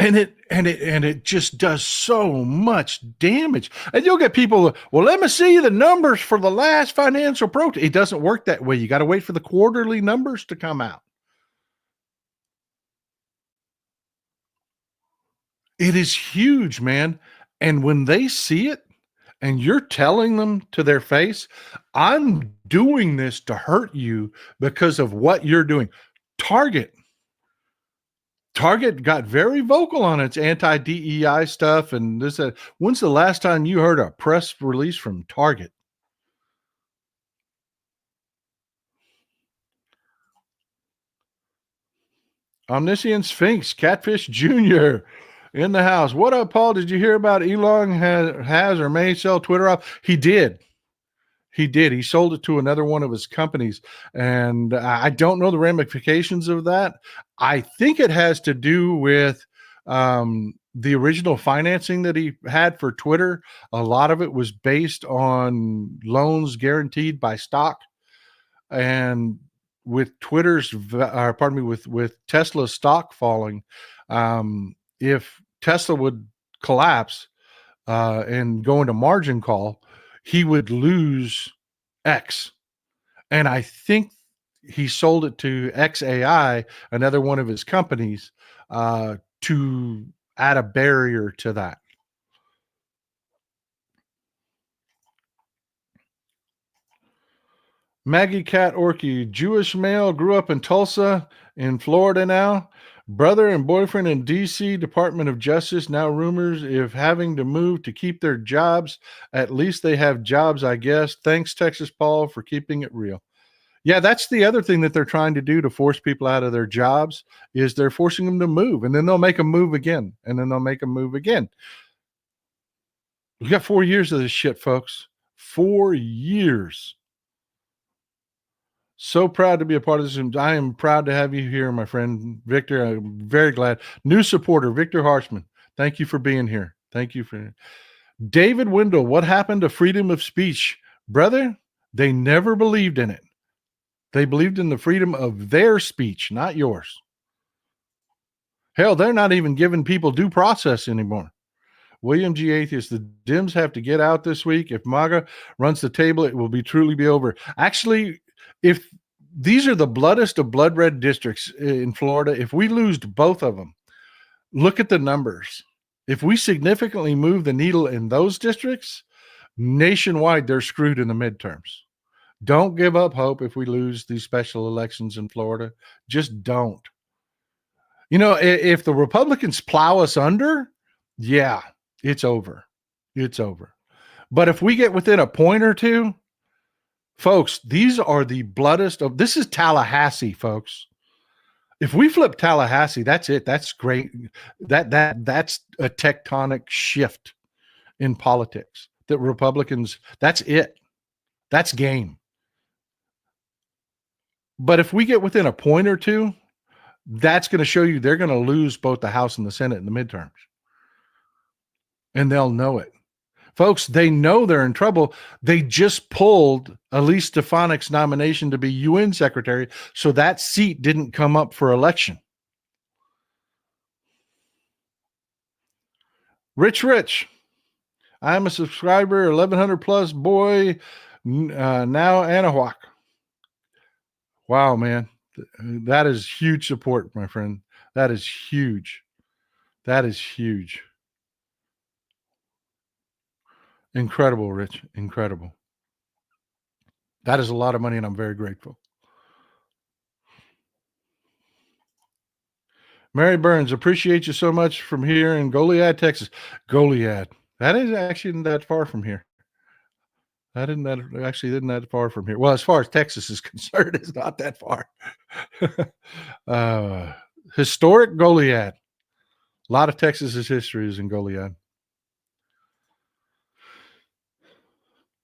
And it just does so much damage. And you'll get people, well, let me see the numbers for the last financial protest. It doesn't work that way. You got to wait for the quarterly numbers to come out. It is huge, man. And when they see it and you're telling them to their face, I'm doing this to hurt you because of what you're doing. Target got very vocal on its anti-DEI stuff and this. When's the last time you heard a press release from Target? Omniscient Sphinx, Catfish Jr., in the house. What up, Paul? Did you hear about Elon has or may sell Twitter off? He did. He did. He sold it to another one of his companies. And I don't know the ramifications of that. I think it has to do with the original financing that he had for Twitter. A lot of it was based on loans guaranteed by stock. And with with Tesla's stock falling, if Tesla would collapse and go into margin call, he would lose X. And I think he sold it to XAI, another one of his companies, to add a barrier to that. Maggie Cat Orky, Jewish male, grew up in Tulsa in Florida now. Brother and boyfriend in D.C. Department of Justice. Now rumors if having to move to keep their jobs. At least they have jobs, I guess. Thanks, Texas Paul, for keeping it real. Yeah, that's the other thing that they're trying to do to force people out of their jobs is they're forcing them to move, and then they'll make them move again, and then they'll make them move again. We got 4 years of this shit, folks. 4 years. So proud to be a part of this. I am proud to have you here, my friend Victor. I'm very glad. New supporter, Victor Harshman. Thank you for being here. Thank you for David Wendell. What happened to freedom of speech? Brother, they never believed in it. They believed in the freedom of their speech, not yours. Hell, they're not even giving people due process anymore. William G. Atheist, the Dems have to get out this week. If MAGA runs the table, it will truly be over. Actually, if these are the bloodest of blood red districts in Florida, if we lose both of them, look at the numbers. If we significantly move the needle in those districts, nationwide, they're screwed in the midterms. Don't give up hope if we lose these special elections in Florida. Just don't. You know, if the Republicans plow us under, yeah, it's over. It's over. But if we get within a point or two, folks, these are the bloodest of, this is Tallahassee, folks. If we flip Tallahassee, that's it. That's great. That's a tectonic shift in politics. That Republicans, that's it. That's game. But if we get within a point or two, that's going to show you they're going to lose both the House and the Senate in the midterms. And they'll know it. Folks, they know they're in trouble. They just pulled Elise Stefanik's nomination to be UN secretary, so that seat didn't come up for election. Rich, I'm a subscriber, 1,100 plus boy, now Anahuac. Wow, man. That is huge support, my friend. That is huge. That is huge. Incredible, Rich. Incredible. That is a lot of money, and I'm very grateful. Mary Burns, appreciate you so much from here in Goliad, Texas. Goliad. That is actually not that far from here. That isn't that far from here. Well, as far as Texas is concerned, it's not that far. Historic Goliad. A lot of Texas's history is in Goliad.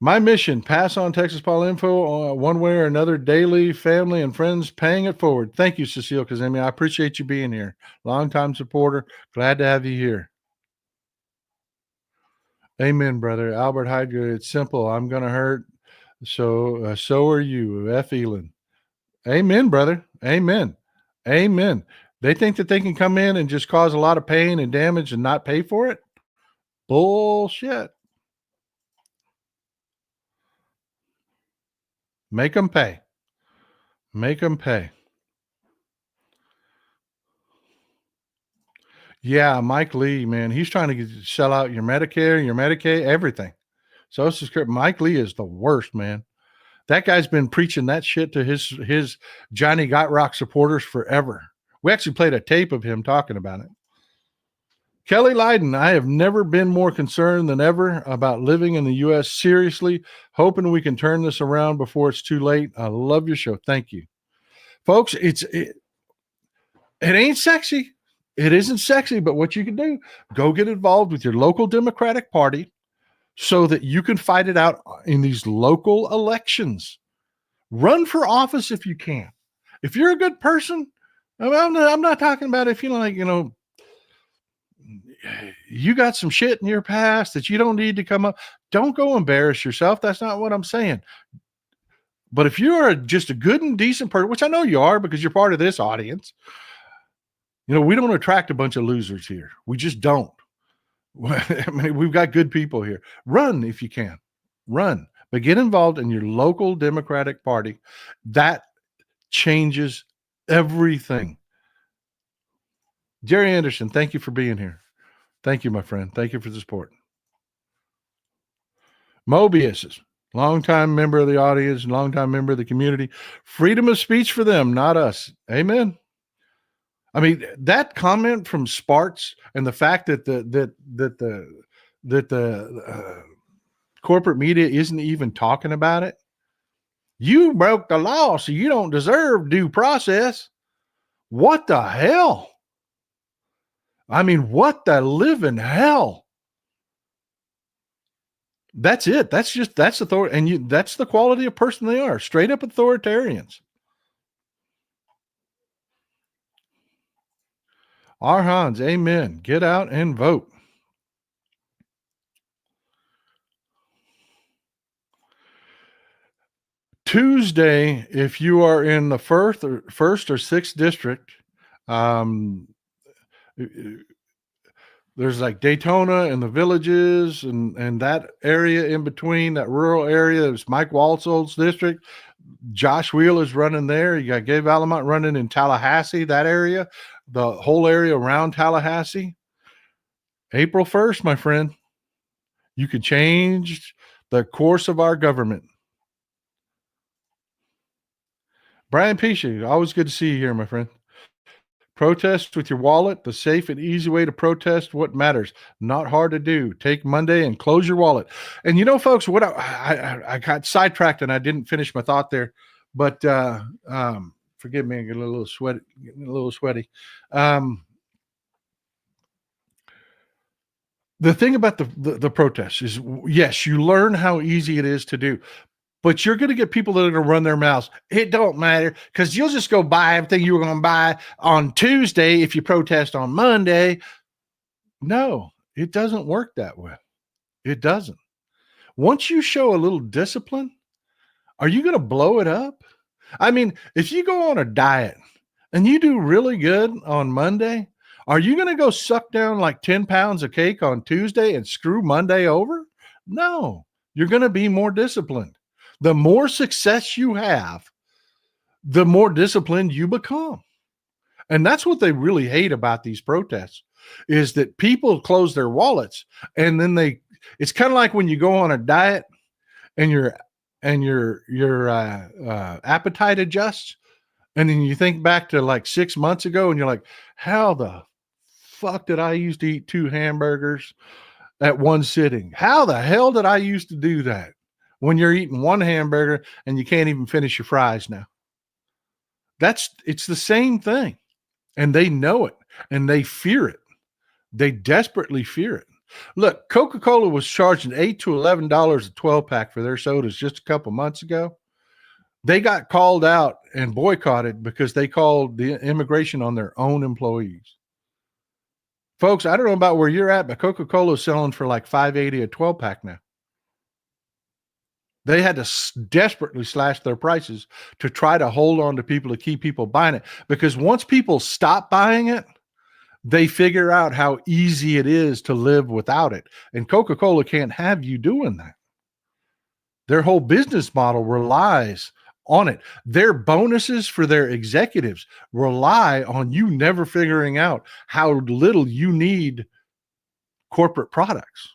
My mission, pass on Texas Paul info one way or another daily, family and friends paying it forward. Thank you, Cecile Kazemi. I appreciate you being here. Longtime supporter. Glad to have you here. Amen, brother. Albert Hydra, it's simple. I'm going to hurt. So are you. F. Elon. Amen, brother. Amen. Amen. They think that they can come in and just cause a lot of pain and damage and not pay for it? Bullshit. Make them pay. Make them pay. Yeah, Mike Lee, man, he's trying to sell out your Medicare, your Medicaid, everything. Social Security. Mike Lee is the worst, man. That guy's been preaching that shit to his Johnny Got Rock supporters forever. We actually played a tape of him talking about it. Kelly Leiden, I have never been more concerned than ever about living in the U.S. Seriously, hoping we can turn this around before it's too late. I love your show. Thank you. Folks, it ain't sexy. It isn't sexy, but what you can do, go get involved with your local Democratic Party so that you can fight it out in these local elections. Run for office if you can. If you're a good person, I'm not talking about if you got some shit in your past that you don't need to come up. Don't go embarrass yourself. That's not what I'm saying. But if you are just a good and decent person, which I know you are because you're part of this audience, we don't attract a bunch of losers here. We just don't. I mean, we've got good people here. Run if you can. Run. But get involved in your local Democratic Party. That changes everything. Jerry Anderson, thank you for being here. Thank you, my friend. Thank you for the support. Mobius is longtime member of the audience, longtime member of the community. Freedom of speech for them, not us. Amen. I mean, that comment from Sparks and the fact that the corporate media isn't even talking about it. You broke the law, so you don't deserve due process. What the hell? I mean, what the living hell? That's it. That's authority. And that's the quality of person they are. Straight up authoritarians. Arhans, amen. Get out and vote. Tuesday, if you are in the first or sixth district, there's like Daytona and the Villages and that area in between, that rural area. It's Mike Walsold's district. Josh Wheel is running there. You got Gabe Alamont running in Tallahassee, that area, the whole area around Tallahassee. April 1st, my friend, you can change the course of our government. Brian Pisha, always good to see you here, my friend. Protest with your wallet, the safe and easy way to protest what matters. Not hard to do. Take Monday and close your wallet. And folks, what I got sidetracked and I didn't finish my thought there, but forgive me, I'm getting a little sweaty. The thing about the protests is, yes, you learn how easy it is to do. But you're going to get people that are going to run their mouths. It don't matter because you'll just go buy everything you were going to buy on Tuesday if you protest on Monday. No, it doesn't work that way. It doesn't. Once you show a little discipline, are you going to blow it up? I mean, if you go on a diet and you do really good on Monday, are you going to go suck down like 10 pounds of cake on Tuesday and screw Monday over? No, you're going to be more disciplined. The more success you have, the more disciplined you become. And that's what they really hate about these protests, is that people close their wallets and then it's kind of like when you go on a diet and your appetite adjusts. And then you think back to like 6 months ago and you're like, how the fuck did I used to eat 2 hamburgers at one sitting? How the hell did I used to do that? When you're eating 1 hamburger and you can't even finish your fries now. It's the same thing. And they know it and they fear it. They desperately fear it. Look, Coca-Cola was charging $8 to $11 a 12-pack for their sodas just a couple months ago. They got called out and boycotted because they called the immigration on their own employees. Folks, I don't know about where you're at, but Coca-Cola is selling for like $5.80 a 12-pack now. They had to desperately slash their prices to try to hold on to people, to keep people buying it. Because once people stop buying it, they figure out how easy it is to live without it. And Coca-Cola can't have you doing that. Their whole business model relies on it. Their bonuses for their executives rely on you never figuring out how little you need corporate products.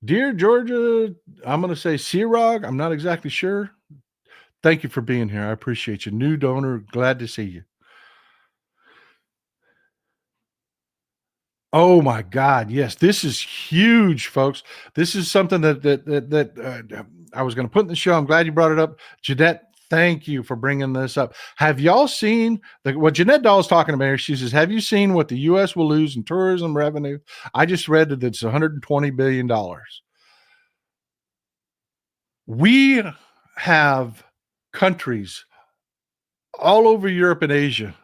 Dear Georgia, I'm going to say Sirog. I'm not exactly sure. Thank you for being here. I appreciate you. New donor. Glad to see you. Oh my God. Yes. This is huge, folks. This is something that I was going to put in the show. I'm glad you brought it up. Jeanette, Thank you for bringing this up. Have y'all seen what Jeanette Dahl is talking about here? She says, have you seen what the U.S. will lose in tourism revenue? I just read that it's $120 billion. We have countries all over Europe and Asia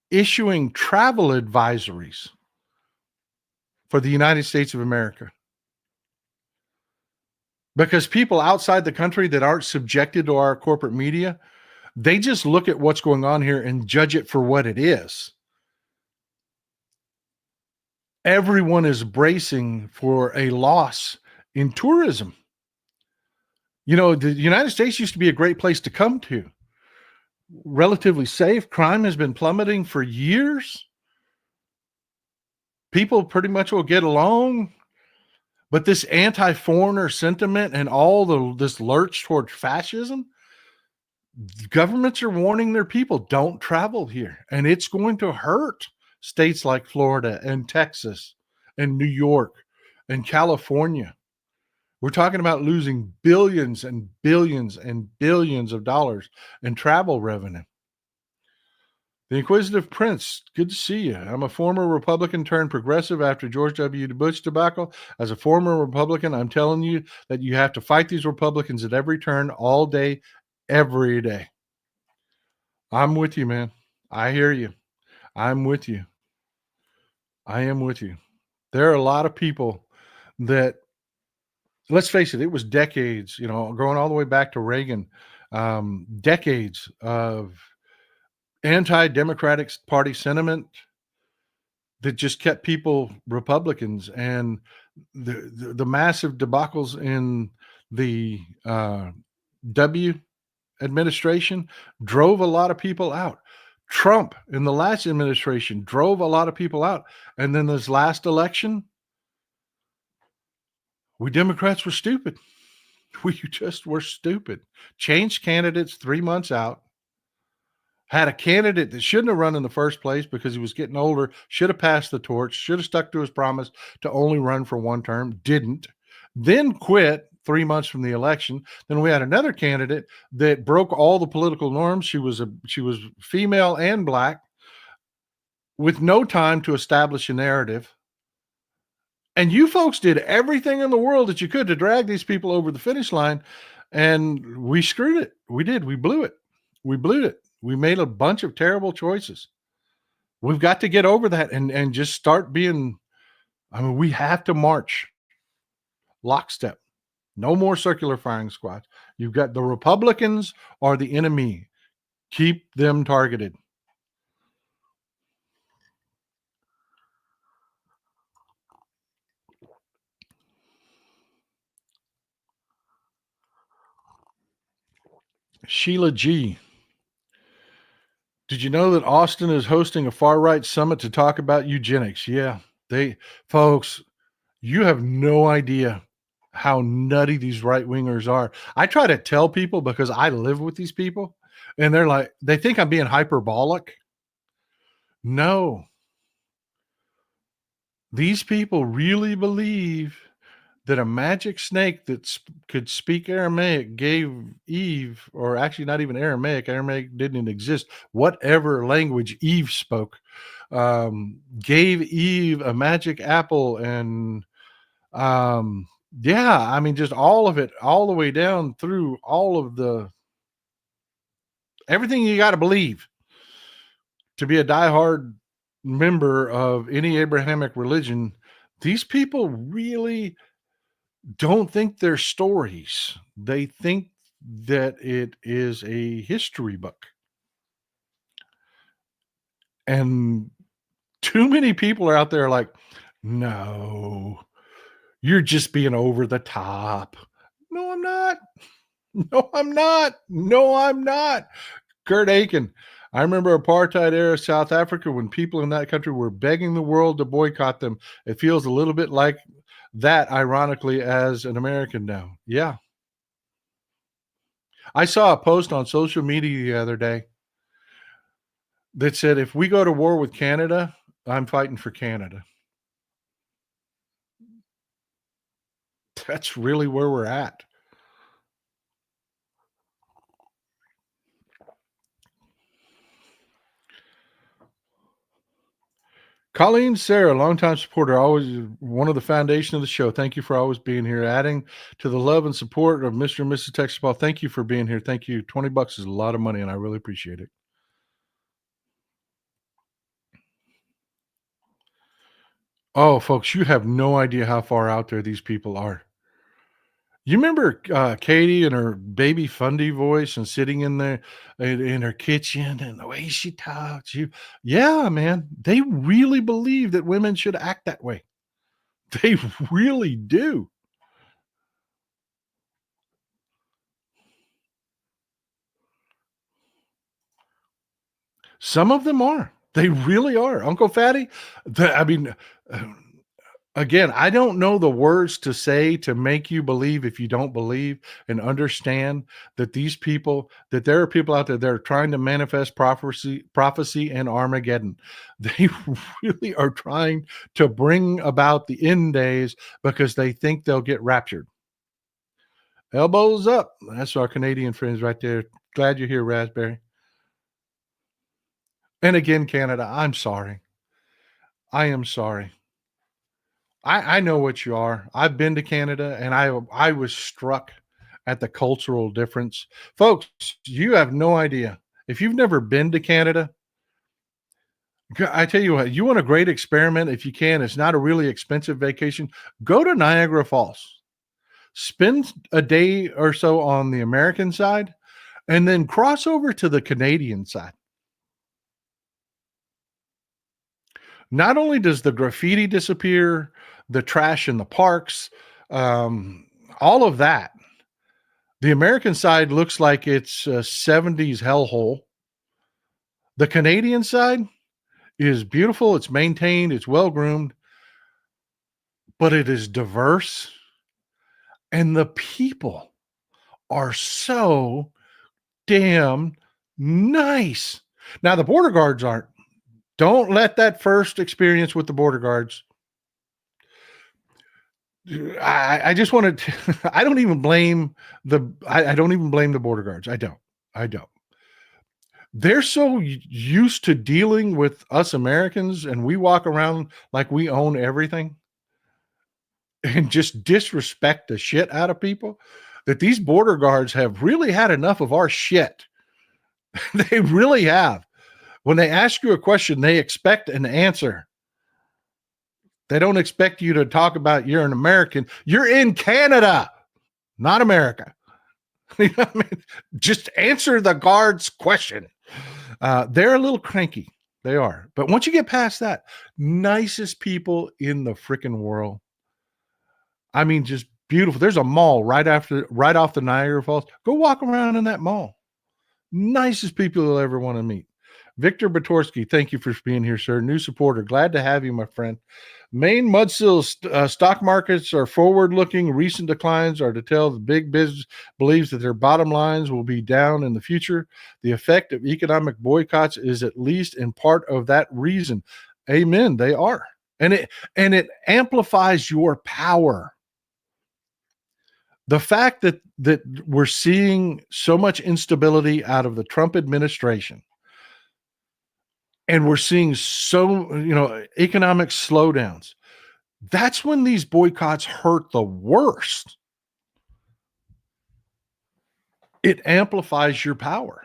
issuing travel advisories for the United States of America. Because people outside the country that aren't subjected to our corporate media, they just look at what's going on here and judge it for what it is. Everyone is bracing for a loss in tourism. You know, the United States used to be a great place to come to. Relatively safe. Crime has been plummeting for years. People pretty much will get along. But this anti-foreigner sentiment and all this lurch toward fascism, governments are warning their people, don't travel here. And it's going to hurt states like Florida and Texas and New York and California. We're talking about losing billions and billions and billions of dollars in travel revenue. The Inquisitive Prince, good to see you. I'm a former Republican turned progressive after George W. Bush debacle. As a former Republican, I'm telling you that you have to fight these Republicans at every turn, all day, every day. I'm with you, man. I hear you. I'm with you. I am with you. There are a lot of people that, let's face it, it was decades, going all the way back to Reagan, decades of anti-Democratic Party sentiment that just kept people Republicans, and the massive debacles in the W administration drove a lot of people out. Trump in the last administration drove a lot of people out. And then this last election, we Democrats were stupid. We just were stupid. Changed candidates 3 months out. Had a candidate that shouldn't have run in the first place because he was getting older, should have passed the torch, should have stuck to his promise to only run for one term, didn't, then quit 3 months from the election. Then we had another candidate that broke all the political norms. She was female and black with no time to establish a narrative. And you folks did everything in the world that you could to drag these people over the finish line, and we screwed it. We did. We blew it. We blew it. We made a bunch of terrible choices. We've got to get over that and just start being, we have to march lockstep. No more circular firing squads. You've got the Republicans are the enemy. Keep them targeted. Sheila G. Did you know that Austin is hosting a far-right summit to talk about eugenics? Yeah, folks, you have no idea how nutty these right-wingers are. I try to tell people because I live with these people, and they think I'm being hyperbolic. No. These people really believe that a magic snake that could speak Aramaic gave Eve, or actually not even Aramaic didn't exist, whatever language Eve spoke, gave Eve a magic apple. And just all of it, all the way down through all of everything you got to believe to be a diehard member of any Abrahamic religion. These people really don't think they're stories. They think that it is a history book. And too many people are out there like, no, you're just being over the top. No, I'm not. No, I'm not. No, I'm not. Kurt Aiken. I remember apartheid era South Africa when people in that country were begging the world to boycott them. It feels a little bit like that, ironically, as an American now. Yeah. I saw a post on social media the other day that said, if we go to war with Canada, I'm fighting for Canada. That's really where we're at. Colleen Sarah, longtime supporter, always one of the foundation of the show. Thank you for always being here, adding to the love and support of Mr. and Mrs. Texas Ball. Thank you for being here. Thank you. $20 is a lot of money, and I really appreciate it. Oh, folks, you have no idea how far out there these people are. You remember Katie and her baby Fundy voice and sitting in there in her kitchen and the way she talks? Yeah, man, they really believe that women should act that way. They really do. Some of them are. They really are. Uncle Fatty, again, I don't know the words to say to make you believe if you don't believe and understand that that there are people out there that are trying to manifest prophecy and Armageddon. They really are trying to bring about the end days because they think they'll get raptured. Elbows up. That's our Canadian friends right there. Glad you're here, Raspberry. And again, Canada, I'm sorry. I am sorry. I know what you are. I've been to Canada, and I was struck at the cultural difference. Folks, you have no idea. If you've never been to Canada, I tell you what, you want a great experiment if you can. It's not a really expensive vacation. Go to Niagara Falls. Spend a day or so on the American side, and then cross over to the Canadian side. Not only does the graffiti disappear, the trash in the parks, all of that. The American side looks like it's a 70s hellhole. The Canadian side is beautiful. It's maintained. It's well-groomed. But it is diverse. And the people are so damn nice. Now, the border guards aren't. Don't let that first experience with the border guards. I just wanted to, I don't even blame I don't even blame the border guards. I don't. They're so used to dealing with us Americans, and we walk around like we own everything and just disrespect the shit out of people, that these border guards have really had enough of our shit. They really have. When they ask you a question, they expect an answer. They don't expect you to talk about you're an American. You're in Canada, not America. You know what I mean? Just answer the guard's question. They're a little cranky. They are. But once you get past that, nicest people in the freaking world. I mean, just beautiful. There's a mall right off the Niagara Falls. Go walk around in that mall. Nicest people you'll ever want to meet. Victor Batorsky, thank you for being here, sir. New supporter. Glad to have you, my friend. Main Mudsill stock markets are forward-looking. Recent declines are to tell the big business believes that their bottom lines will be down in the future. The effect of economic boycotts is at least in part of that reason. Amen. They are. And it amplifies your power. The fact that we're seeing so much instability out of the Trump administration, and we're seeing economic slowdowns, that's when these boycotts hurt the worst. It amplifies your power.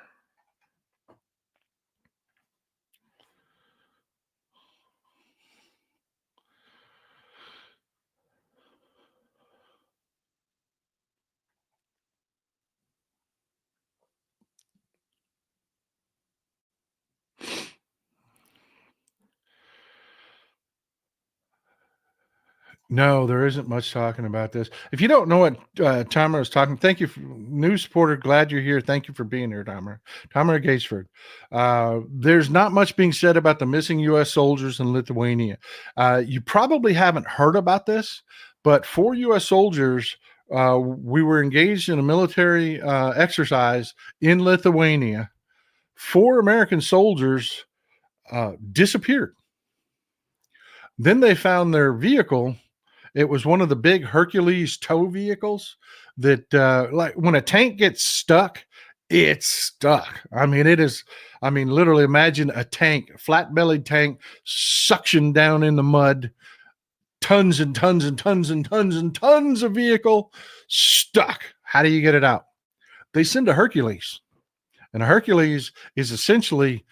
No, there isn't much talking about this. If you don't know what Tamara is talking, thank you, new supporter. Glad you're here. Thank you for being here, Tamara. Tamara Gatesford. There's not much being said about the missing U.S. soldiers in Lithuania. You probably haven't heard about this, but 4 U.S. soldiers, we were engaged in a military exercise in Lithuania. 4 American soldiers disappeared. Then they found their vehicle. It was one of the big Hercules tow vehicles that, like when a tank gets stuck It's stuck. I mean, it is. I mean, literally imagine a tank, flat-bellied tank, suction down in the mud, tons and tons and tons and tons and tons of vehicle stuck. How do you get it out? They send a Hercules, and a Hercules is essentially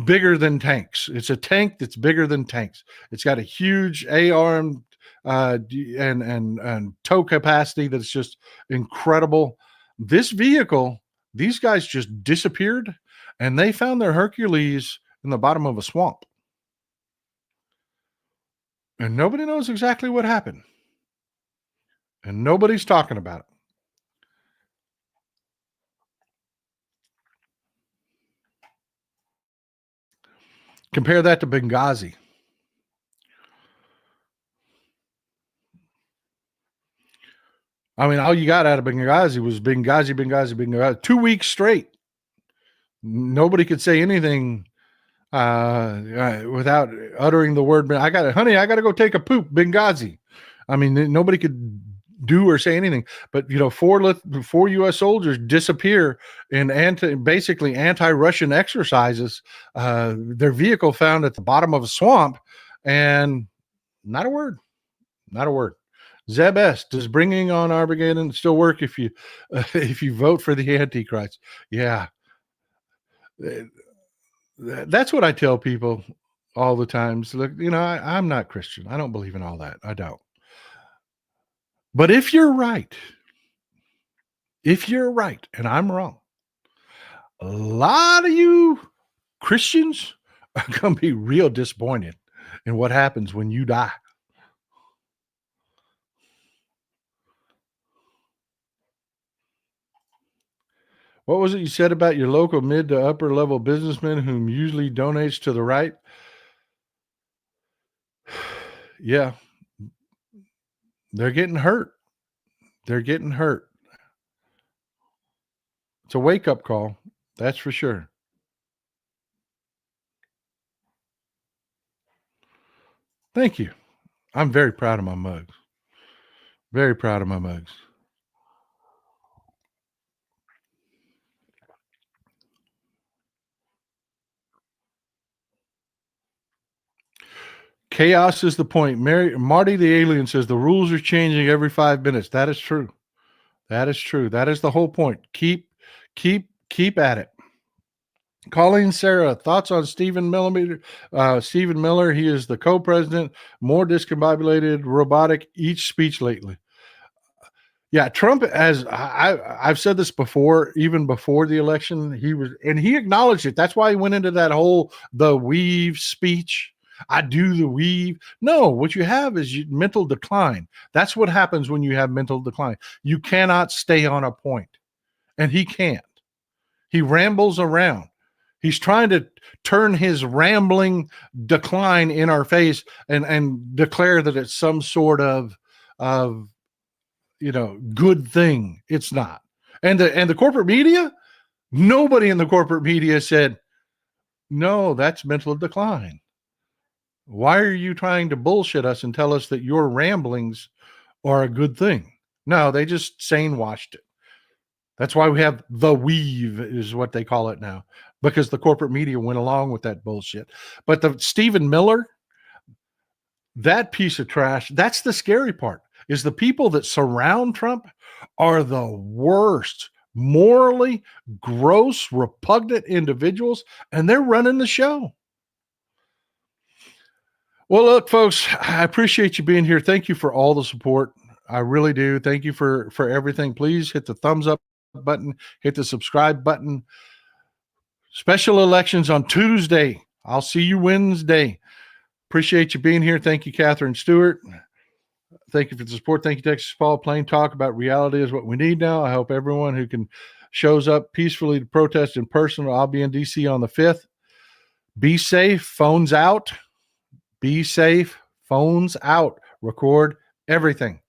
bigger than tanks. It's a tank that's bigger than tanks. It's got a huge A-arm and tow capacity that's just incredible. This vehicle, these guys just disappeared, and they found their Hercules in the bottom of a swamp. And nobody knows exactly what happened. And nobody's talking about it. Compare that to Benghazi. I mean, all you got out of Benghazi was Benghazi. 2 weeks straight. Nobody could say anything without uttering the word, I got to go take a poop, Benghazi. I mean, nobody could do or say anything. But, you know, four U.S. soldiers disappear in basically anti-Russian exercises. Their vehicle found at the bottom of a swamp, and not a word. Zeb S, does bringing on Armageddon still work if you vote for the Antichrist? Yeah. That's what I tell people all the time. So look, you know, I'm not Christian. I don't believe in all that. I don't. But if you're right, and I'm wrong, a lot of you Christians are going to be real disappointed in what happens when you die. What was it you said about your local mid to upper level businessman whom usually donates to the right? Yeah. They're getting hurt. It's a wake-up call. That's for sure. Thank you. I'm very proud of my mugs. Very proud of my mugs. Chaos is the point. Marty the alien says the rules are changing every 5 minutes. That is true. That is the whole point. Keep at it. Colleen Sarah, thoughts on Stephen Miller? Stephen Miller, he is the co-president, more discombobulated, robotic each speech lately. Yeah, Trump, as I've said this before, even before the election, he acknowledged it. That's why he went into that whole the weave speech. I do the weave. No, what you have is mental decline. That's what happens when you have mental decline. You cannot stay on a point, and he can't. He rambles around. He's trying to turn his rambling decline in our face and declare that it's some sort of good thing. It's not. And the corporate media, nobody in the corporate media said, no, that's mental decline. Why are you trying to bullshit us and tell us that your ramblings are a good thing? No, they just sane washed it. That's why we have the weave is what they call it now, because the corporate media went along with that bullshit. But the Stephen Miller, that piece of trash, that's the scary part, is the people that surround Trump are the worst, morally gross, repugnant individuals, and they're running the show. Well, look, folks, I appreciate you being here. Thank you for all the support. I really do. Thank you for everything. Please hit the thumbs up button, hit the subscribe button. Special elections on Tuesday. I'll see you Wednesday. Appreciate you being here. Thank you, Catherine Stewart. Thank you for the support. Thank you, Texas Paul. Plain talk about reality is what we need now. I hope everyone who shows up peacefully to protest in person. I'll be in D.C. on the 5th. Be safe. Phones out. Be safe. Phones out. Record everything.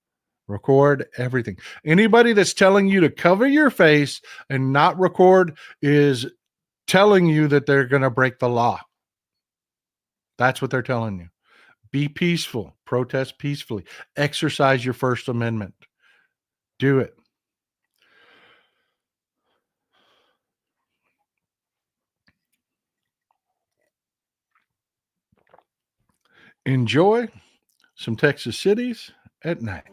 Anybody that's telling you to cover your face and not record is telling you that they're going to break the law. That's what they're telling you. Be peaceful. Protest peacefully. Exercise your First Amendment. Do it. Enjoy some Texas cities at night.